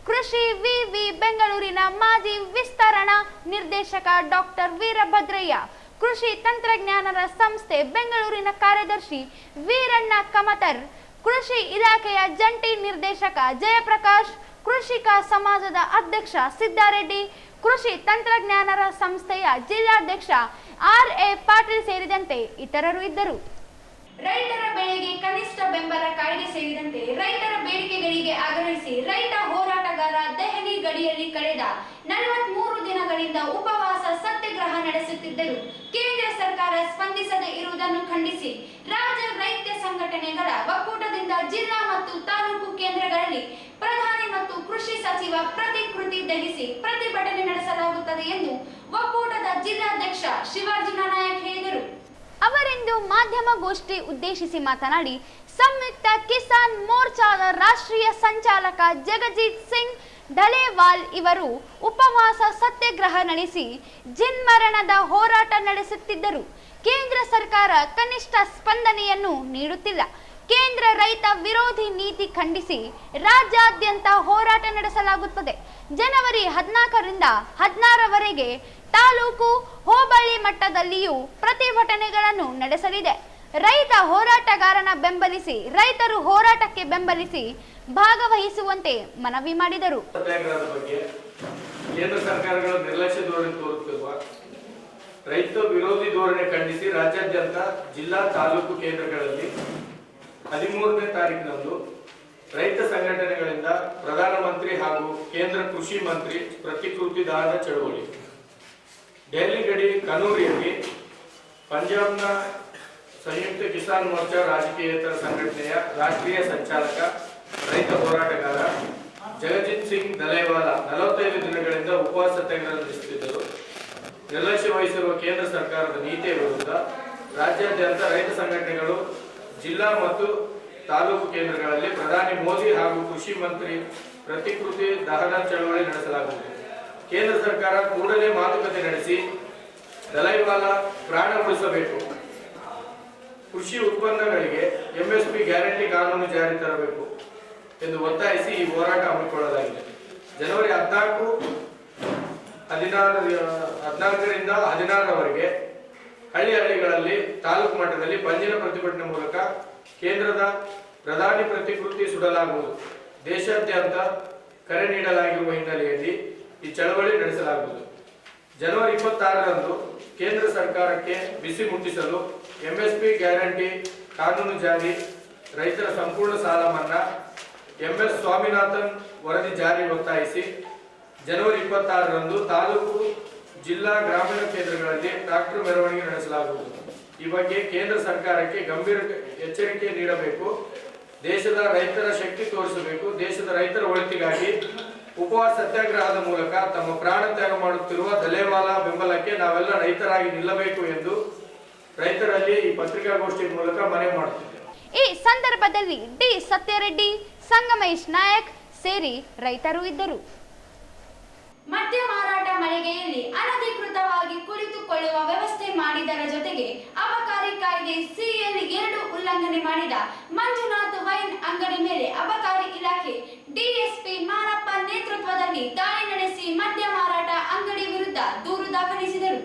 ಕೃಷಿ ವಿವಿ ಬೆಂಗಳೂರಿನ ಮಾಜಿ ವಿಸ್ತರಣಾ ನಿರ್ದೇಶಕ ಡಾಕ್ಟರ್ ವೀರಭದ್ರಯ್ಯ, ಕೃಷಿ ತಂತ್ರಜ್ಞಾನರ ಸಂಸ್ಥೆ ಬೆಂಗಳೂರಿನ ಕಾರ್ಯದರ್ಶಿ ವೀರಣ್ಣ ಕಮತರ್, ಕೃಷಿ ಇಲಾಖೆಯ ಜಂಟಿ ನಿರ್ದೇಶಕ ಜಯಪ್ರಕಾಶ್, ಕೃಷಿಕ ಸಮಾಜದ ಅಧ್ಯಕ್ಷ ಸಿದ್ದಾರೆಡ್ಡಿ, ಕೃಷಿ ತಂತ್ರಜ್ಞಾನರ ಸಂಸ್ಥೆಯ ಜಿಲ್ಲಾಧ್ಯಕ್ಷ RA ಪಾಟೀಲ್ ಸೇರಿದಂತೆ ಇತರರು ಇದ್ದರು. ರೈತರ ಬೆಳೆಗೆ ಕನಿಷ್ಠ ಬೆಂಬಲ ಕಾಯ್ದೆ ಸೇರಿದಂತೆ ರೈತರ ಬೇಡಿಕೆಗಳಿಗೆ ಆಗ್ರಹಿಸಿ ರೈತ ಹೋರಾಟಗಾರ ದೆಹಲಿ ಗಡಿಯಲ್ಲಿ ದಿನಾಂಕದಿಂದ ಉಪವಾಸ ಸತ್ಯಾಗ್ರಹ ನಡೆಸುತ್ತಿದ್ದರು. ಕೇಂದ್ರ ಸರ್ಕಾರ ಸ್ಪಂದಿಸದೇ ಇರುವುದನ್ನು ಖಂಡಿಸಿ ರಾಜ್ಯ ರೈತ ಸಂಘಟನೆಗಳ ಒಕ್ಕೂಟದಿಂದ ಜಿಲ್ಲಾ ಮತ್ತು ತಾಲೂಕು ಕೇಂದ್ರಗಳಲ್ಲಿ ಪ್ರಧಾನಿ ಮತ್ತು ಕೃಷಿ ಸಚಿವ ಪ್ರತಿಕೃತಿ ದಹಿಸಿ ಪ್ರತಿಭಟನೆ ನಡೆಸಲಾಗುತ್ತದೆ ಎಂದು ಒಕ್ಕೂಟದ ಜಿಲ್ಲಾಧ್ಯಕ್ಷ ಶಿವಾರ್ಜುನ ನಾಯಕ್ ಹೇಳಿದರು. ಅವರಿಂದು ಮಾಧ್ಯಮಗೋಷ್ಠಿ ಉದ್ದೇಶಿಸಿ ಮಾತನಾಡಿ, ಸಂಯುಕ್ತ ಕಿಸಾನ್ ಮೋರ್ಚಾದ ರಾಷ್ಟ್ರೀಯ ಸಂಚಾಲಕ ಜಗಜಿತ್ ಸಿಂಗ್ ಢಲೇವಾಲ್ ಇವರು ಉಪವಾಸ ಸತ್ಯಾಗ್ರಹ ನಡೆಸಿ ಜಿನ್ಮರಣದ ಹೋರಾಟ ನಡೆಸುತ್ತಿದ್ದರು. ಕೇಂದ್ರ ಸರ್ಕಾರ ಕನಿಷ್ಠ ಸ್ಪಂದನೆಯನ್ನು ನೀಡುತ್ತಿಲ್ಲ. ಕೇಂದ್ರ ರೈತ ವಿರೋಧಿ ನೀತಿ ಖಂಡಿಸಿ ರಾಜ್ಯಾದ್ಯಂತ ಹೋರಾಟ ನಡೆಸಲಾಗುತ್ತದೆ. ಜನವರಿ 14ರಿಂದ 16ರವರೆಗೆ ತಾಲೂಕು ಹೋಬಳಿ ಮಟ್ಟದಲ್ಲಿಯೂ ಪ್ರತಿಭಟನೆಗಳನ್ನು ನಡೆಸಲಿದೆ. ರೈತ ಹೋರಾಟಗಾರನ ಬೆಂಬಲಿಸಿ ರೈತರು ಹೋರಾಟಕ್ಕೆ ಬೆಂಬಲಿಸಿ ಭಾಗವಹಿಸುವಂತೆ ಮನವಿ ಮಾಡಿದರು. ಸತ್ಯಾಗ್ರಹದ ಬಗ್ಗೆ ಕೇಂದ್ರ ಸರ್ಕಾರಗಳ ನಿರ್ಲಕ್ಷ್ಯ ಧೋರಣೆ ತೋರುತ್ತಿರುವ ರೈತ ವಿರೋಧಿ ಧೋರಣೆ ಖಂಡಿಸಿ ರಾಜ್ಯಾದ್ಯಂತ ಜಿಲ್ಲಾ ತಾಲೂಕು ಕೇಂದ್ರಗಳಲ್ಲಿ 13ನೇ ತಾರೀಕಿನಂದು ರೈತ ಸಂಘಟನೆಗಳಿಂದ ಪ್ರಧಾನಮಂತ್ರಿ ಹಾಗೂ ಕೇಂದ್ರ ಕೃಷಿ ಮಂತ್ರಿ ಪ್ರತಿಕೃತಿ ದಾನ ಚಳವಳಿ, ದೆಹಲಿ ಗಡಿ ಕನೂರಿಯಲ್ಲಿ ಪಂಜಾಬ್ನ ಸಂಯುಕ್ತ ಕಿಸಾನ್ ಮೋರ್ಚಾ ರಾಜಕೀಯೇತರ ಸಂಘಟನೆಯ ರಾಷ್ಟ್ರೀಯ ಸಂಚಾಲಕ ರೈತ ಹೋರಾಟಗಾರ ಜಗಜಿತ್ ಸಿಂಗ್ ಢಲೇವಾಲ 45 ದಿನಗಳಿಂದ ಉಪವಾಸ ಸತ್ಯಾಗ್ರಹ ನಡೆಸುತ್ತಿದ್ದರು. ನಿರ್ಲಕ್ಷ್ಯ ವಹಿಸಿರುವ ಕೇಂದ್ರ ಸರ್ಕಾರದ ನೀತಿಯ ವಿರುದ್ಧ ರಾಜ್ಯಾದ್ಯಂತ ರೈತ ಸಂಘಟನೆಗಳು ಜಿಲ್ಲಾ ಮತ್ತು ತಾಲೂಕು ಕೇಂದ್ರಗಳಲ್ಲಿ ಪ್ರಧಾನಿ ಮೋದಿ ಹಾಗೂ ಕೃಷಿ ಮಂತ್ರಿ ಪ್ರತಿಕೃತಿ ದಹನ ಚಳವಳಿ ನಡೆಸಲಾಗುತ್ತದೆ. ಕೇಂದ್ರ ಸರ್ಕಾರ ಕೂಡಲೇ ಮಾತುಕತೆ ನಡೆಸಿ ಢಲೇವಾಲ ಪ್ರಾಣ ಉಳಿಸಬೇಕು, ಕೃಷಿ ಉತ್ಪನ್ನಗಳಿಗೆ ಎಂಎಸ್ಪಿ ಗ್ಯಾರಂಟಿ ಕಾನೂನು ಜಾರಿ ತರಬೇಕು ಎಂದು ಒತ್ತಾಯಿಸಿ ಈ ಹೋರಾಟ ಹಮ್ಮಿಕೊಳ್ಳಲಾಗಿದೆ. ಜನವರಿ 14ರಿಂದ 16ರವರೆಗೆ ಹಳ್ಳಿಗಳಲ್ಲಿ ತಾಲೂಕು ಮಟ್ಟದಲ್ಲಿ ಪಂಜಿನ ಪ್ರತಿಭಟನೆ ಮೂಲಕ ಕೇಂದ್ರದ ಪ್ರಧಾನಿ ಪ್ರತಿಕೃತಿ ಸುಡಲಾಗುವುದು. ದೇಶಾದ್ಯಂತ ಕರೆ ನೀಡಲಾಗಿರುವ ಹಿನ್ನೆಲೆಯಲ್ಲಿ ಈ ಚಳವಳಿ ನಡೆಸಲಾಗುವುದು. ಜನವರಿ 26ರಂದು ಕೇಂದ್ರ ಸರ್ಕಾರಕ್ಕೆ ಬಿಸಿ ಮುಟ್ಟಿಸಲು ಎಂಎಸ್ಪಿ ಗ್ಯಾರಂಟಿ ಕಾನೂನು ಜಾರಿ, ರೈತರ ಸಂಪೂರ್ಣ ಸಾಲ ಮನ್ನಾ, ಎಂಎಸ್ ಸ್ವಾಮಿನಾಥನ್ ವರದಿ ಜಾರಿ ಒತ್ತಾಯಿಸಿ ಜನವರಿ 26ರಂದು ತಾಲೂಕು, ಜಿಲ್ಲಾ, ಗ್ರಾಮೀಣ ಕೇಂದ್ರಗಳಲ್ಲಿ ಟ್ರಾಕ್ಟರ್ ಮೆರವಣಿಗೆ ನಡೆಸಲಾಗುವುದು. ಈ ಬಗ್ಗೆ ಕೇಂದ್ರ ಸರ್ಕಾರಕ್ಕೆ ಗಂಭೀರ ಎಚ್ಚರಿಕೆ ನೀಡಬೇಕು. ದೇಶದ ರೈತರ ಶಕ್ತಿ ತೋರಿಸಬೇಕು. ದೇಶದ ರೈತರ ಒಳಿತಿಗಾಗಿ ಉಪವಾಸ ಸತ್ಯಾಗ್ರಹದ ಮೂಲಕ ತಮ್ಮ ಪ್ರಾಣ ತ್ಯಾಗ ಮಾಡುತ್ತಿರುವ ಢಲೇವಾಲ ಬೆಂಬಲಕ್ಕೆ ನಾವೆಲ್ಲ ರೈತರಾಗಿ ನಿಲ್ಲಬೇಕು ಎಂದು ರೈತರಲ್ಲಿ ಈ ಪತ್ರಿಕಾಗೋಷ್ಠಿ ಮೂಲಕ ಮನವಿ ಮಾಡುತ್ತಿದ್ದೇವೆ. ಈ ಸಂದರ್ಭದಲ್ಲಿ ಡಿ ಸತ್ಯರೆಡ್ಡಿ, ಸಂಗಮೇಶ್ ನಾಯಕ್ ಸೇರಿ ರೈತರು ಇದ್ದರು. ಮದ್ಯ ಮಾರಾಟ ಮಳಿಗೆಯಲ್ಲಿ ಅನಧಿಕೃತವಾಗಿ ಕುಳಿತುಕೊಳ್ಳುವ ವ್ಯವಸ್ಥೆ ಮಾಡಿದರ ಜೊತೆಗೆ ಅಬಕಾರಿ ಕಾಯ್ದೆ CL 2 ಉಲ್ಲಂಘನೆ ಮಾಡಿದ ಮಂಜುನಾಥ್ ವೈನ್ ಅಂಗಡಿ ಮೇಲೆ ಅಬಕಾರಿ ಇಲಾಖೆ ಡಿಎಸ್ಪಿ ಮಾನಪ್ಪ ನೇತೃತ್ವದಲ್ಲಿ ದಾಳಿ ನಡೆಸಿ ಮದ್ಯ ಮಾರಾಟ ಅಂಗಡಿ ವಿರುದ್ಧ ದೂರು ದಾಖಲಿಸಿದರು.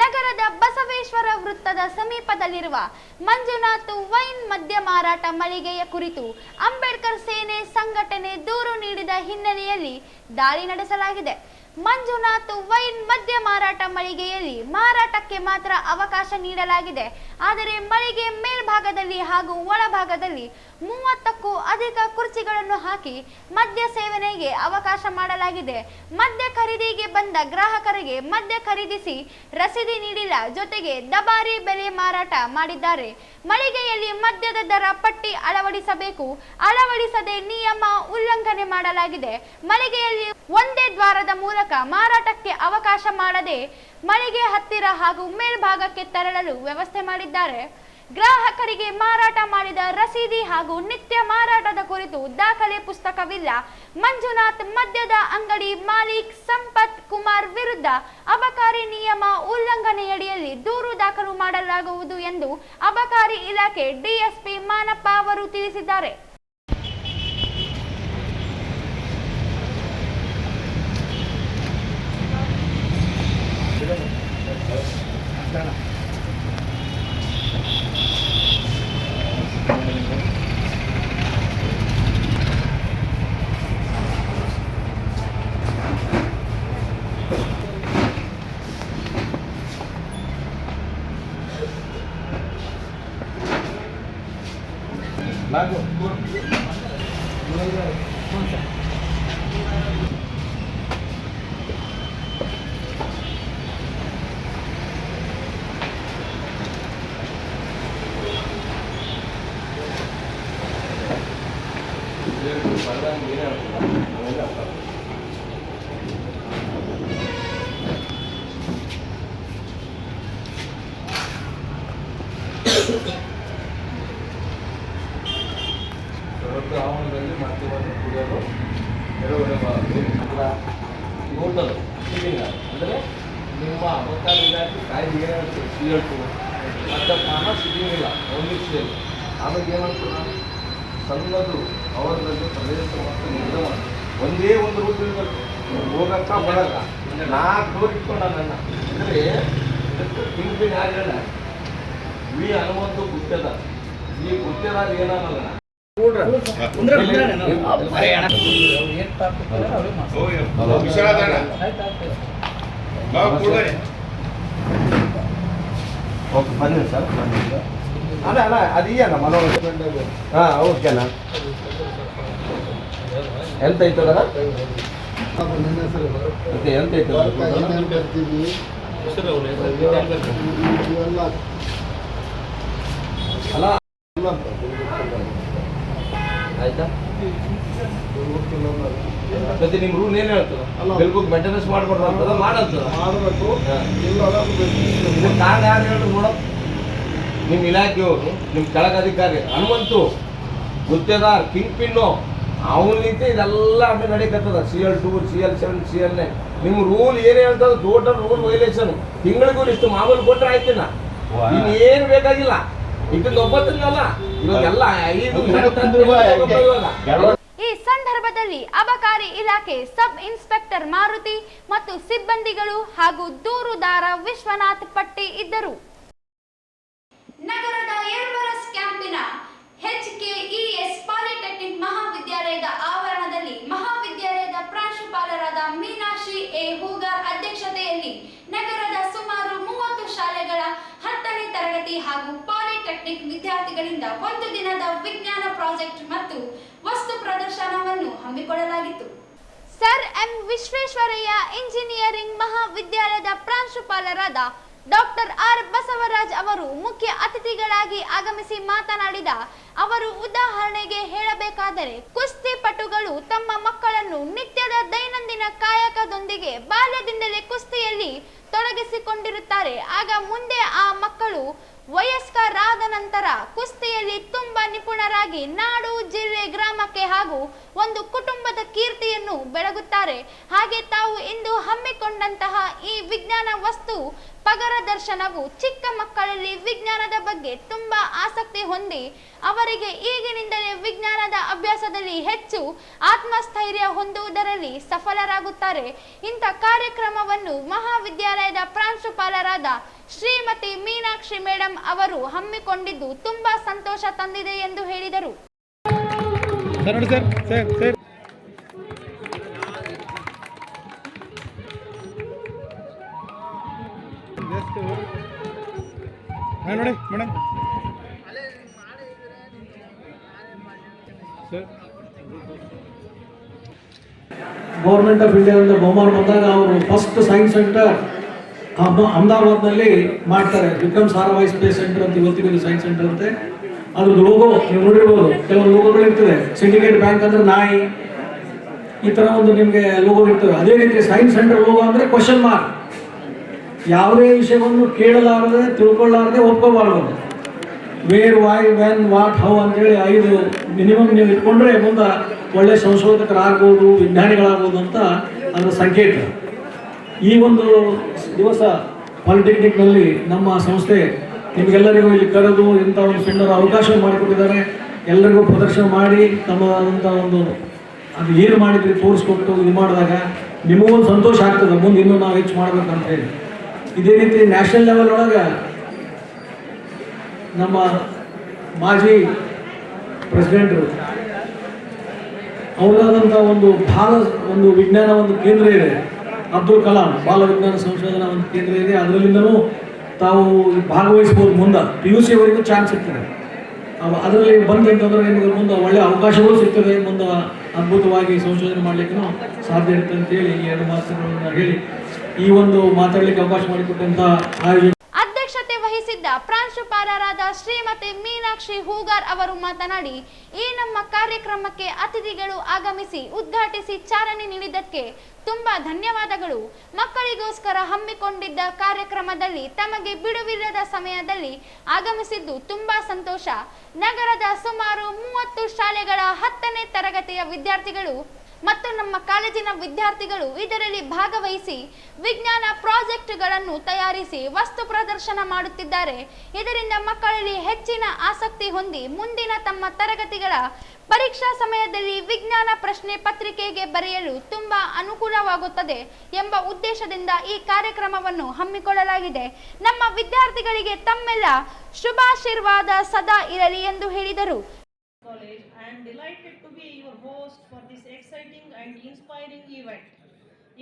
ನಗರದ ಬಸವೇಶ್ವರ ವೃತ್ತದ ಸಮೀಪದಲ್ಲಿರುವ ಮಂಜುನಾಥ್ ವೈನ್ ಮದ್ಯ ಮಾರಾಟ ಮಳಿಗೆಯ ಕುರಿತು ಅಂಬೇಡ್ಕರ್ ಸೇನೆ ಸಂಘಟನೆ ದೂರು ನೀಡಿದ ಹಿನ್ನೆಲೆಯಲ್ಲಿ ದಾಳಿ ನಡೆಸಲಾಗಿದೆ. ಮಂಜುನಾಥ್ ವೈನ್ ಮದ್ಯ ಮಾರಾಟ ಮಳಿಗೆಯಲ್ಲಿ ಮಾರಾಟಕ್ಕೆ ಮಾತ್ರ ಅವಕಾಶ ನೀಡಲಾಗಿದೆ. ಆದರೆ ಮಳಿಗೆ ಮೇಲ್ಭಾಗದಲ್ಲಿ ಹಾಗೂ ಒಳಭಾಗದಲ್ಲಿ 30ಕ್ಕೂ ಅಧಿಕ ಕುರ್ಚಿಗಳನ್ನು ಹಾಕಿ ಮದ್ಯ ಸೇವನೆಗೆ ಅವಕಾಶ ಮಾಡಲಾಗಿದೆ. ಮದ್ಯ ಖರೀದಿಗೆ ಬಂದ ಗ್ರಾಹಕರಿಗೆ ಮದ್ಯ ಖರೀದಿಸಿ ರಸೀದಿ ನೀಡಿಲ್ಲ. ಜೊತೆಗೆ ದುಬಾರಿ ಬೆಲೆ ಮಾರಾಟ ಮಾಡಿದ್ದಾರೆ. ಮಳಿಗೆಯಲ್ಲಿ ಮದ್ಯದ ದರ ಪಟ್ಟಿ ಅಳವಡಿಸಬೇಕು, ಅಳವಡಿಸದೆ ನಿಯಮ ಉಲ್ಲಂಘನೆ ಮಾಡಲಾಗಿದೆ. ಮಳಿಗೆಯಲ್ಲಿ ಒಂದೇ ದ್ವಾರದ ಮೂಲಕ ಮಾರಾಟಕ್ಕೆ ಅವಕಾಶ ಮಾಡದೆ ಮಳಿಗೆ ಹತ್ತಿರ ಹಾಗೂ ಮೇಲ್ಭಾಗಕ್ಕೆ ತೆರಳಲು ವ್ಯವಸ್ಥೆ ಮಾಡಿದ್ದಾರೆ. ಗ್ರಾಹಕರಿಗೆ ಮಾರಾಟ ಮಾಡಿದ ರಸೀದಿ ಹಾಗೂ ನಿತ್ಯ ಮಾರಾಟದ ಕುರಿತು ದಾಖಲೆ ಪುಸ್ತಕವಿಲ್ಲ. ಮಂಜುನಾಥ್ ಮದ್ಯದ ಅಂಗಡಿ ಮಾಲೀಕ್ ಸಂಪತ್ ಕುಮಾರ್ ವಿರುದ್ಧ ಅಬಕಾರಿ ನಿಯಮ ಉಲ್ಲಂಘನೆಯಡಿಯಲ್ಲಿ ದೂರು ದಾಖಲು ಮಾಡಲಾಗುವುದು ಎಂದು ಅಬಕಾರಿ ಇಲಾಖೆ ಡಿಎಸ್ಪಿ ಮಾನಪ್ಪ ಅವರು ತಿಳಿಸಿದ್ದಾರೆ. ಟೋಟಲ್ ಅಂದರೆ ನಿಮ್ಮ ಅಬಕಾರಿ ಇಲಾಖೆ ಕಾಯ್ದೆ ಏನಾಗುತ್ತೆ CO2 ಮದ್ಯಪಾನ ಸಿಗೋಂಗಿಲ್ಲ ಓನ್ಲಿ ಸೇಲ್. ಆಮೇಲೆ ಏನಂತ ಸಣ್ಣದು ಅವರಲ್ಲಿ ಪ್ರದೇಶ ಮತ್ತು ನಿರ್ಗಮ ಒಂದೇ ಒಂದು ರೂಟ್ ಇರಬೇಕು ಹೋಗಕ್ಕ ಬರಕ್ಕ 4 ಡೋರ್ ಇಟ್ಕೊಂಡ ನನ್ನ ಅಂದರೆ ಇದಕ್ಕೆ ಕಿಂಗ್ಪಿನ್ ಯಾರಿಲ್ಲ ವಿ ಹನುಮಂತು ಗುತ್ತೇದ ಈ ಗುತ್ತೇದಾರ ಏನಲ್ಲ ಓಕೆ ಬನ್ನಿ ಸರ್ ಅಲ್ಲ ಅಲ್ಲ ಅದು ಇದೆಯಲ್ಲ ಮನೋರಂಜನೆ ಹಾಂ ಓಕೆನಾ ಎಂತ ಐತದ ಮತ್ತೆ ಎಂತ ಐತದ ಅಲ್ಲ ಆಯ್ತಾ ಮತ್ತೆ ನಿಮ್ಮ ರೂಲ್ ಏನು ಹೇಳ್ತದ ಬಿಲ್ಬುಕ್ ಮೇಂಟೆನೆನ್ಸ್ ಮಾಡ್ಬಾರ್ದು ಅಂತದ ಮಾಡಂತದ ಮಾಡಬೇಕು ಇದಕ್ಕೆ ಕಾರಣ ಯಾರು ಹೇಳ್ರಿ ನೋಡ ನಿಮ್ಮ ಇಲಾಖೆಯವರು ನಿಮ್ಮ ಕೆಳಗ ಅಧಿಕಾರಿ ಹನುಮಂತು ಗುತ್ತೇದಾರ್ ಕಿಂಗ್ ಪಿನ್ನು ಅವನಿಂದ ಇದೆಲ್ಲ ಆಮೇಲೆ ನಡೀಕತ್ತದ CL2 CL7 CL9 ನಿಮ್ಮ ರೂಲ್ ಏನು ಹೇಳ್ತದ ಟೋಟಲ್ ರೂಲ್ ವೈಲೇಷನ್ ತಿಂಗಳಿಗೂ ಇಷ್ಟು ಮಾಮೂಲು ಕೊಟ್ಟರೆ ಆಯ್ತಿನ ಇನ್ನೇನು ಬೇಕಾಗಿಲ್ಲ ಇದನ್ನ ಒಬ್ಬತ್ತಲ್ಲ ಇವಾಗೆಲ್ಲ 5 ಈ ಸಂದರ್ಭದಲ್ಲಿ ಅಬಕಾರಿ ಇಲಾಖೆ ಸಬ್ ಇನ್ಸ್ಪೆಕ್ಟರ್ ಮಾರುತಿ ಮತ್ತು ಸಿಬ್ಬಂದಿಗಳು ಹಾಗೂ ದೂರುದಾರ ವಿಶ್ವನಾಥ್ ಪಟ್ಟಿ ಇದ್ದರು. ನಗರದ ಎರ್ಬರಸ್ ಕ್ಯಾಂಪಿನ HKES ಪಾಲಿಟೆಕ್ನಿಕ್ ಮಹಾವಿದ್ಯಾಲಯದ ಆವರಣದಲ್ಲಿ ಮಹಾವಿದ್ಯಾಲಯದ ಪ್ರಾಂಶುಪಾಲರಾದ ಮೀನಾಕ್ಷಿ ಎ ಹೂಗಾರ್ ಅಧ್ಯಕ್ಷತೆಯಲ್ಲಿ ನಗರದ ಸುಮಾರು 30 ಶಾಲೆಗಳ 10ನೇ ತರಗತಿ ಹಾಗೂ ಪಾಲಿಟೆಕ್ನಿಕ್ ವಿದ್ಯಾರ್ಥಿಗಳಿಂದ ಒಂದು ದಿನದ ವಿಜ್ಞಾನ ಪ್ರಾಜೆಕ್ಟ್ ಮತ್ತು ವಸ್ತು ಪ್ರದರ್ಶನವನ್ನು ಹಮ್ಮಿಕೊಳ್ಳಲಾಗಿತ್ತು. ಸರ್ ಎಂ ವಿಶ್ವೇಶ್ವರಯ್ಯ ಇಂಜಿನಿಯರಿಂಗ್ ಮಹಾವಿದ್ಯಾಲಯದ ಪ್ರಾಂಶುಪಾಲರಾದ ಡಾಕ್ಟರ್ ಆರ್ ಬಸವರಾಜ್ ಅವರು ಮುಖ್ಯ ಅತಿಥಿಗಳಾಗಿ ಆಗಮಿಸಿ ಮಾತನಾಡಿದ ಅವರು ಉದಾಹರಣೆಗೆ ಹೇಳಬೇಕಾದರೆ ಕುಸ್ತಿಪಟುಗಳು ತಮ್ಮ ಮಕ್ಕಳನ್ನು ನಿತ್ಯದ ದೈನಂದಿನ ಕಾಯಕದೊಂದಿಗೆ ಬಾಲ್ಯದಿಂದಲೇ ಕುಸ್ತಿಯಲ್ಲಿ ತೊಡಗಿಸಿಕೊಂಡಿರುತ್ತಾರೆ. ಆಗ ಮುಂದೆ ಆ ಮಕ್ಕಳು ವಯಸ್ಕರಾದ ನಂತರ ಕುಸ್ತಿಯಲ್ಲಿ ತುಂಬಾ ನಿಪುಣರಾಗಿ ನಾಡು ಜಿಲ್ಲೆ ಗ್ರಾಮಕ್ಕೆ ಹಾಗೂ ಒಂದು ಕುಟುಂಬದ ಕೀರ್ತಿಯನ್ನು ಬೆಳಗುತ್ತಾರೆ. ಹಾಗೆ ತಾವು ಇಂದು ಹಮ್ಮಿಕೊಂಡಂತಹ ಈ ವಿಜ್ಞಾನ ವಸ್ತು ಪಗರ ದರ್ಶನವು ಚಿಕ್ಕ ಮಕ್ಕಳಲ್ಲಿ ವಿಜ್ಞಾನದ ಬಗ್ಗೆ ತುಂಬಾ ಆಸಕ್ತಿ ಹೊಂದಿ ಅವರಿಗೆ ಈಗಿನಿಂದಲೇ ವಿಜ್ಞಾನದ ಅಭ್ಯಾಸದಲ್ಲಿ ಹೆಚ್ಚು ಆತ್ಮಸ್ಥೈರ್ಯ ಹೊಂದುವುದರಲ್ಲಿ ಸಫಲರಾಗುತ್ತಾರೆ. ಇಂಥ ಕಾರ್ಯಕ್ರಮವನ್ನು ಮಹಾವಿದ್ಯಾಲಯದ ಪ್ರಾಂಶುಪಾಲರಾದ ಶ್ರೀಮತಿ ಮೀನಾಕ್ಷಿ ಮೇಡಮ್ ಅವರು ಹಮ್ಮಿಕೊಂಡಿದ್ದು ತುಂಬಾ ಸಂತೋಷ ತಂದಿದೆ ಎಂದು ಹೇಳಿದರು. ನೋಡಿ ಮೇಡಮ್ ಗೌರ್ಮೆಂಟ್ ಆಫ್ ಇಂಡಿಯಾದಿಂದ ಬಹುಮಾನ ಬಂದಾಗ ಅವರು ಫಸ್ಟ್ ಸೈನ್ಸ್ ಸೆಂಟರ್ ಅಹಮದಾಬಾದ್ನಲ್ಲಿ ಮಾಡ್ತಾರೆ. ವಿಕ್ರಮ್ ಸಾರಾಭಾಯಿ ಸ್ಪೇಸ್ ಸೆಂಟರ್ ಅಂತ ಇವತ್ತಿಗೂ ಸೈನ್ಸ್ ಸೆಂಟರ್ ಅಂತೆ. ಅದ್ರದ್ದು ಲೋಗೋ ನೀವು ನೋಡಿರ್ಬೋದು, ಕೆಲವು ಲೋಗೋಗಳು ಇರ್ತವೆ. ಸಿಂಡಿಕೇಟ್ ಬ್ಯಾಂಕ್ ಅಂದ್ರೆ ನಾಯಿ, ಈ ಥರ ಒಂದು ನಿಮಗೆ ಲೋಗೋ ಇರ್ತವೆ. ಅದೇ ರೀತಿ ಸೈನ್ಸ್ ಸೆಂಟರ್ ಲೋಗೋ ಅಂದರೆ ಕ್ವಶನ್ ಮಾರ್ಕ್. ಯಾವುದೇ ವಿಷಯವನ್ನು ಕೇಳಲಾರದೆ ತಿಳ್ಕೊಳ್ಳಾರದೆ ಒಪ್ಕೋಬಾರ್ದು. Where, why, when, what, how ಅಂತೇಳಿ 5 ಮಿನಿಮಮ್ ನೀವು ಇಟ್ಕೊಂಡ್ರೆ ಮುಂದೆ ಒಳ್ಳೆ ಸಂಶೋಧಕರಾಗ್ಬೋದು, ವಿಜ್ಞಾನಿಗಳಾಗ್ಬೋದು ಅಂತ ಅದರ ಸಂಕೇತ. ಈ ಒಂದು ದಿವಸ ಪಾಲಿಟೆಕ್ನಿಕ್ನಲ್ಲಿ ನಮ್ಮ ಸಂಸ್ಥೆ ನಿಮಗೆಲ್ಲರಿಗೂ ಇಲ್ಲಿ ಕರೆದು ಇಂಥ ಒಂದು ಸುಂದರ ಅವಕಾಶ ಮಾಡಿಕೊಟ್ಟಿದ್ದಾರೆ. ಎಲ್ಲರಿಗೂ ಪ್ರದರ್ಶನ ಮಾಡಿ ತಮ್ಮದಂಥ ಒಂದು ಅದು ಏನು ಮಾಡಿದ್ರಿ ತೋರಿಸ್ಕೊಟ್ಟು ಇದು ಮಾಡಿದಾಗ ನಿಮಗೊಂದು ಸಂತೋಷ ಆಗ್ತದೆ, ಮುಂದೆ ಇನ್ನೂ ನಾವು ಹೆಚ್ಚು ಮಾಡ್ಬೇಕಂತ ಹೇಳಿ. ಇದೇ ರೀತಿ ನ್ಯಾಷನಲ್ ಲೆವೆಲ್ ಒಳಗೆ ನಮ್ಮ ಮಾಜಿ ಪ್ರೆಸಿಡೆಂಟರು ಅವರಾದಂಥ ಒಂದು ವಿಜ್ಞಾನ ಒಂದು ಕೇಂದ್ರ ಇದೆ, ಅಬ್ದುಲ್ ಕಲಾಂ ಬಾಲ ವಿಜ್ಞಾನ ಸಂಶೋಧನಾ ಒಂದು ಕೇಂದ್ರ ಇದೆ. ಅದರಲ್ಲಿಂದನೂ ತಾವು ಭಾಗವಹಿಸ್ಬೋದು. ಮುಂದೆ PUC ಅವರಿಗೂ ಚಾನ್ಸ್ ಸಿಗ್ತದೆ. ಅದರಲ್ಲಿ ಬಂದಂತಂದ್ರೆ ನಿಮಗೆ ಮುಂದೆ ಒಳ್ಳೆಯ ಅವಕಾಶಗಳು ಸಿಗ್ತದೆ. ಮುಂದೆ ಅದ್ಭುತವಾಗಿ ಸಂಶೋಧನೆ ಮಾಡಲಿಕ್ಕೂ ಸಾಧ್ಯ ಇರುತ್ತೆ ಅಂತೇಳಿ ಈ 2 ಮಾತುಗಳನ್ನು ಹೇಳಿ ಈ ಒಂದು ಮಾತಾಡಲಿಕ್ಕೆ ಅವಕಾಶ ಮಾಡಿಕೊಟ್ಟಂತ ಆಯೋಜನೆ ಅಧ್ಯಕ್ಷತೆ ವಹಿಸಿದ್ದ ಪ್ರಾಂಶುಪಾಲರಾದ ಶ್ರೀಮತಿ ಮೀನಾಕ್ಷಿ ಹೂಗಾರ್ ಅವರು ಮಾತನಾಡಿ, ಈ ನಮ್ಮ ಕಾರ್ಯಕ್ರಮಕ್ಕೆ ಅತಿಥಿಗಳು ಆಗಮಿಸಿ ಉದ್ಘಾಟಿಸಿ ಚಾಲನೆ ನೀಡಿದ್ದಕ್ಕೆ ತುಂಬಾ ಧನ್ಯವಾದಗಳು. ಮಕ್ಕಳಿಗೋಸ್ಕರ ಹಮ್ಮಿಕೊಂಡಿದ್ದ ಕಾರ್ಯಕ್ರಮದಲ್ಲಿ ತಮಗೆ ಬಿಡುವಿಲ್ಲದ ಸಮಯದಲ್ಲಿ ಆಗಮಿಸಿದ್ದು ತುಂಬಾ ಸಂತೋಷ. ನಗರದ ಸುಮಾರು 30 ಶಾಲೆಗಳ 10ನೇ ತರಗತಿಯ ವಿದ್ಯಾರ್ಥಿಗಳು ಮತ್ತು ನಮ್ಮ ಕಾಲೇಜಿನ ವಿದ್ಯಾರ್ಥಿಗಳು ಇದರಲ್ಲಿ ಭಾಗವಹಿಸಿ ವಿಜ್ಞಾನ ಪ್ರಾಜೆಕ್ಟ್ಗಳನ್ನು ತಯಾರಿಸಿ ವಸ್ತು ಪ್ರದರ್ಶನ ಮಾಡುತ್ತಿದ್ದಾರೆ. ಇದರಿಂದ ಮಕ್ಕಳಲ್ಲಿ ಹೆಚ್ಚಿನ ಆಸಕ್ತಿ ಹೊಂದಿ ಮುಂದಿನ ತಮ್ಮ ತರಗತಿಗಳ ಪರೀಕ್ಷಾ ಸಮಯದಲ್ಲಿ ವಿಜ್ಞಾನ ಪ್ರಶ್ನೆ ಪತ್ರಿಕೆಗೆ ಬರೆಯಲು ತುಂಬಾ ಅನುಕೂಲವಾಗುತ್ತದೆ ಎಂಬ ಉದ್ದೇಶದಿಂದ ಈ ಕಾರ್ಯಕ್ರಮವನ್ನು ಹಮ್ಮಿಕೊಳ್ಳಲಾಗಿದೆ. ನಮ್ಮ ವಿದ್ಯಾರ್ಥಿಗಳಿಗೆ ತಮ್ಮೆಲ್ಲ ಶುಭಾಶೀರ್ವಾದ ಸದಾ ಇರಲಿ ಎಂದು ಹೇಳಿದರು. I am delighted to be your host for this exciting and inspiring event.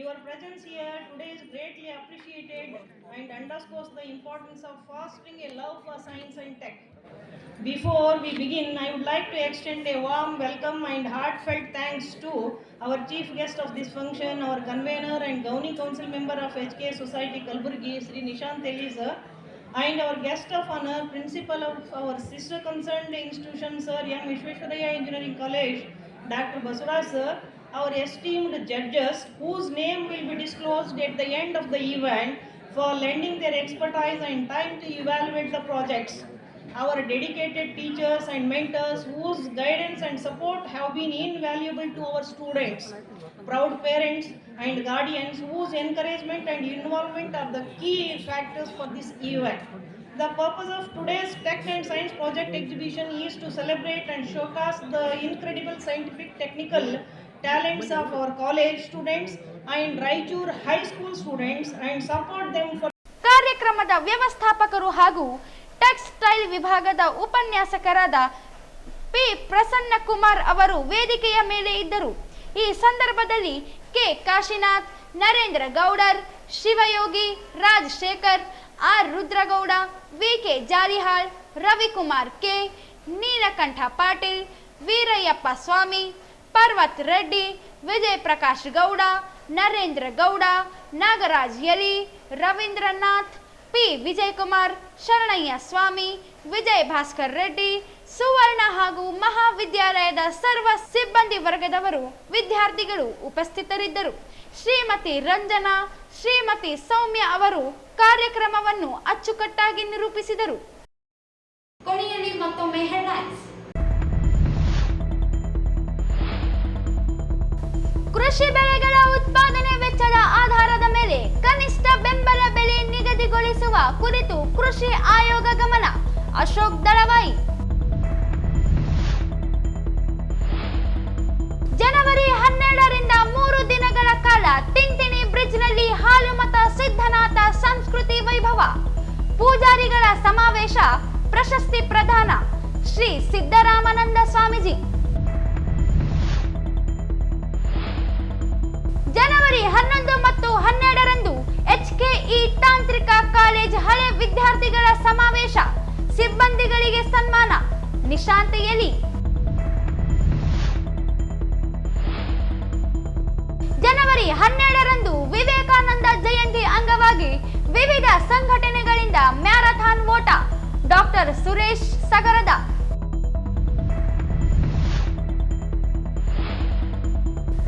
Your presence here today is greatly appreciated and underscores the importance of fostering a love for science and tech. Before we begin, I would like to extend a warm welcome and heartfelt thanks to our chief guest of this function, our convener and Gauni Council member of HK Society Kalburgi, Sri Nishant Elisa, and our guest of honor, principal of our sister concerned institution, Sir M. Vishweshwaraya Engineering College, Dr. Basuraj Sir, our esteemed judges, whose name will be disclosed at the end of the event, for lending their expertise and time to evaluate the projects. Our dedicated teachers and mentors, whose guidance and support have been invaluable to our students. Proud parents and guardians, whose encouragement and involvement are the key factors for this event. The purpose of today's Tech and Science Project exhibition is to celebrate and showcase the incredible scientific technical talents of our college students and Raichur High School students and support them for ಕಾರ್ಯಕ್ರಮದ ವ್ಯವಸ್ಥಾಪಕರು ಹಾಗೂ textile ವಿಭಾಗದ ಉಪನ್ಯಾಸಕರಾದ P Prasanna Kumar ಅವರು ವೇದಿಕೆಯ ಮೇಲೆ ಇದ್ದರು. ಈ ಸಂದರ್ಭದಲ್ಲಿ ಕೆ ಕಾಶಿನಾಥ್, ನರೇಂದ್ರ ಗೌಡರ್, ಶಿವಯೋಗಿ, ರಾಜಶೇಖರ್, ಆರ್ ರುದ್ರಗೌಡ, ವಿಕೆ ಜಾರಿಹಾಳ್, ರವಿಕುಮಾರ್ ಕೆ, ನೀಲಕಂಠ ಪಾಟೀಲ್, ವೀರಯ್ಯಪ್ಪ ಸ್ವಾಮಿ, ಪರ್ವತ್ ರೆಡ್ಡಿ, ವಿಜಯ್ ಪ್ರಕಾಶ್ ಗೌಡ, ನರೇಂದ್ರ ಗೌಡ, ನಾಗರಾಜ್ ಯಲಿ, ರವೀಂದ್ರನಾಥ್, ಪಿ ವಿಜಯಕುಮಾರ್, ಶರಣಯ್ಯ ಸ್ವಾಮಿ, ವಿಜಯ್ ಭಾಸ್ಕರ್ ರೆಡ್ಡಿ, ಸುವರ್ಣ ಹಾಗೂ ಮಹಾವಿದ್ಯಾಲಯದ ಸರ್ವ ಸಿಬ್ಬಂದಿ ವರ್ಗದವರು ವಿದ್ಯಾರ್ಥಿಗಳು ಉಪಸ್ಥಿತರಿದ್ದರು. ಶ್ರೀಮತಿ ರಂಜನಾ, ಶ್ರೀಮತಿ ಸೌಮ್ಯ ಅವರು ಕಾರ್ಯಕ್ರಮವನ್ನು ಅಚ್ಚುಕಟ್ಟಾಗಿ ನಿರೂಪಿಸಿದರು. ಕೊನೆಯಲ್ಲಿ ಮತ್ತೊಮ್ಮೆ ಹೆಡ್ಲೈನ್ಸ್. ಕೃಷಿ ಬೆಳೆಗಳ ಉತ್ಪಾದನೆ ವೆಚ್ಚದ ಆಧಾರದ ಮೇಲೆ ಕನಿಷ್ಠ ಬೆಂಬಲ ಬೆಲೆ ನಿಗದಿಗೊಳಿಸುವ ಕುರಿತು ಕೃಷಿ ಆಯೋಗ ಗಮನ. ಅಶೋಕ್ ದಳವಾಯಿ. ಜನವರಿ 12ರಿಂದ 3 ದಿನಗಳ ಕಾಲ ತಿಂತಿಣಿ ಬ್ರಿಡ್ಜ್ನಲ್ಲಿ ಹಾಲುಮತ ಸಿದ್ಧನಾಥ ಸಂಸ್ಕೃತಿ ವೈಭವ. ಪೂಜಾರಿಗಳ ಸಮಾವೇಶ, ಪ್ರಶಸ್ತಿ ಪ್ರದಾನ. ಶ್ರೀ ಸಿದ್ದರಾಮಾನಂದ ಸ್ವಾಮೀಜಿ. ಜನವರಿ 11 ಮತ್ತು 12ರಂದು HKE ತಾಂತ್ರಿಕ ಕಾಲೇಜ್ ಹಳೆ ವಿದ್ಯಾರ್ಥಿಗಳ ಸಮಾವೇಶ, ಸಿಬ್ಬಂದಿಗಳಿಗೆ ಸನ್ಮಾನ. ನಿಶಾಂತ್ ಎಲಿ. ಜನವರಿ 12ರಂದು ವಿವೇಕಾನಂದ ಜಯಂತಿ ಅಂಗವಾಗಿ ವಿವಿಧ ಸಂಘಟನೆಗಳಿಂದ ಮ್ಯಾರಥಾನ್ ಓಟ. ಡಾಕ್ಟರ್ ಸುರೇಶ್ ಸಗರದ.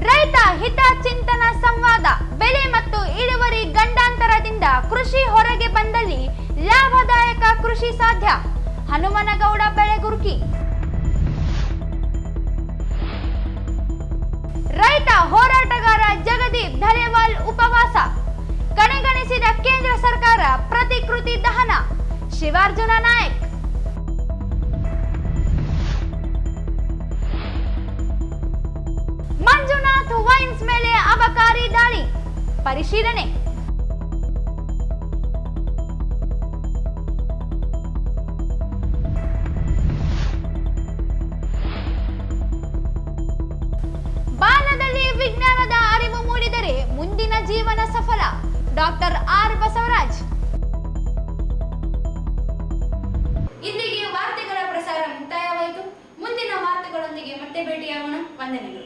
ರೈತ ಹಿತ ಚಿಂತನ ಸಂವಾದ. ಬೆಲೆ ಮತ್ತು ಇಳುವರಿ ಗಂಡಾಂತರದಿಂದ ಕೃಷಿ ಹೊರಗೆ ಬಂದಲ್ಲಿ ಲಾಭದಾಯಕ ಕೃಷಿ ಸಾಧ್ಯ. ಹನುಮನಗೌಡ ಬೆಳೆಗುರ್ಕಿ. ರೈತ ಹೋರಾಟಗಾರ ಜಗದೀಪ್ ಧಲೆವಾಲ್ ಉಪವಾಸ. ಕಡೆಗಣಿಸಿದ ಕೇಂದ್ರ ಸರ್ಕಾರ ಪ್ರತಿಕೃತಿ ದಹನ. ಶಿವಾರ್ಜುನ ನಾಯಕ್. ಮಂಜುನಾಥ್ ವೈನ್ಸ್ ಮೇಲೆ ಅಬಕಾರಿ ದಾಳಿ, ಪರಿಶೀಲನೆ. ಬಾಲ್ಯದಲ್ಲಿ ವಿಜ್ಞಾನದ ಅರಿವು ಮೂಡಿದರೆ ಮುಂದಿನ ಜೀವನ ಸಫಲ. Doctor R Basavaraj. ಇಲ್ಲಿಗೆ ವಾರ್ತೆಗಳ ಪ್ರಸಾರ ಮುಕ್ತಾಯವಾಯಿತು. ಮುಂದಿನ ವಾರ್ತೆಗಳೊಂದಿಗೆ ಮತ್ತೆ ಭೇಟಿಯಾಗೋಣ. ವಂದನೆಗಳು.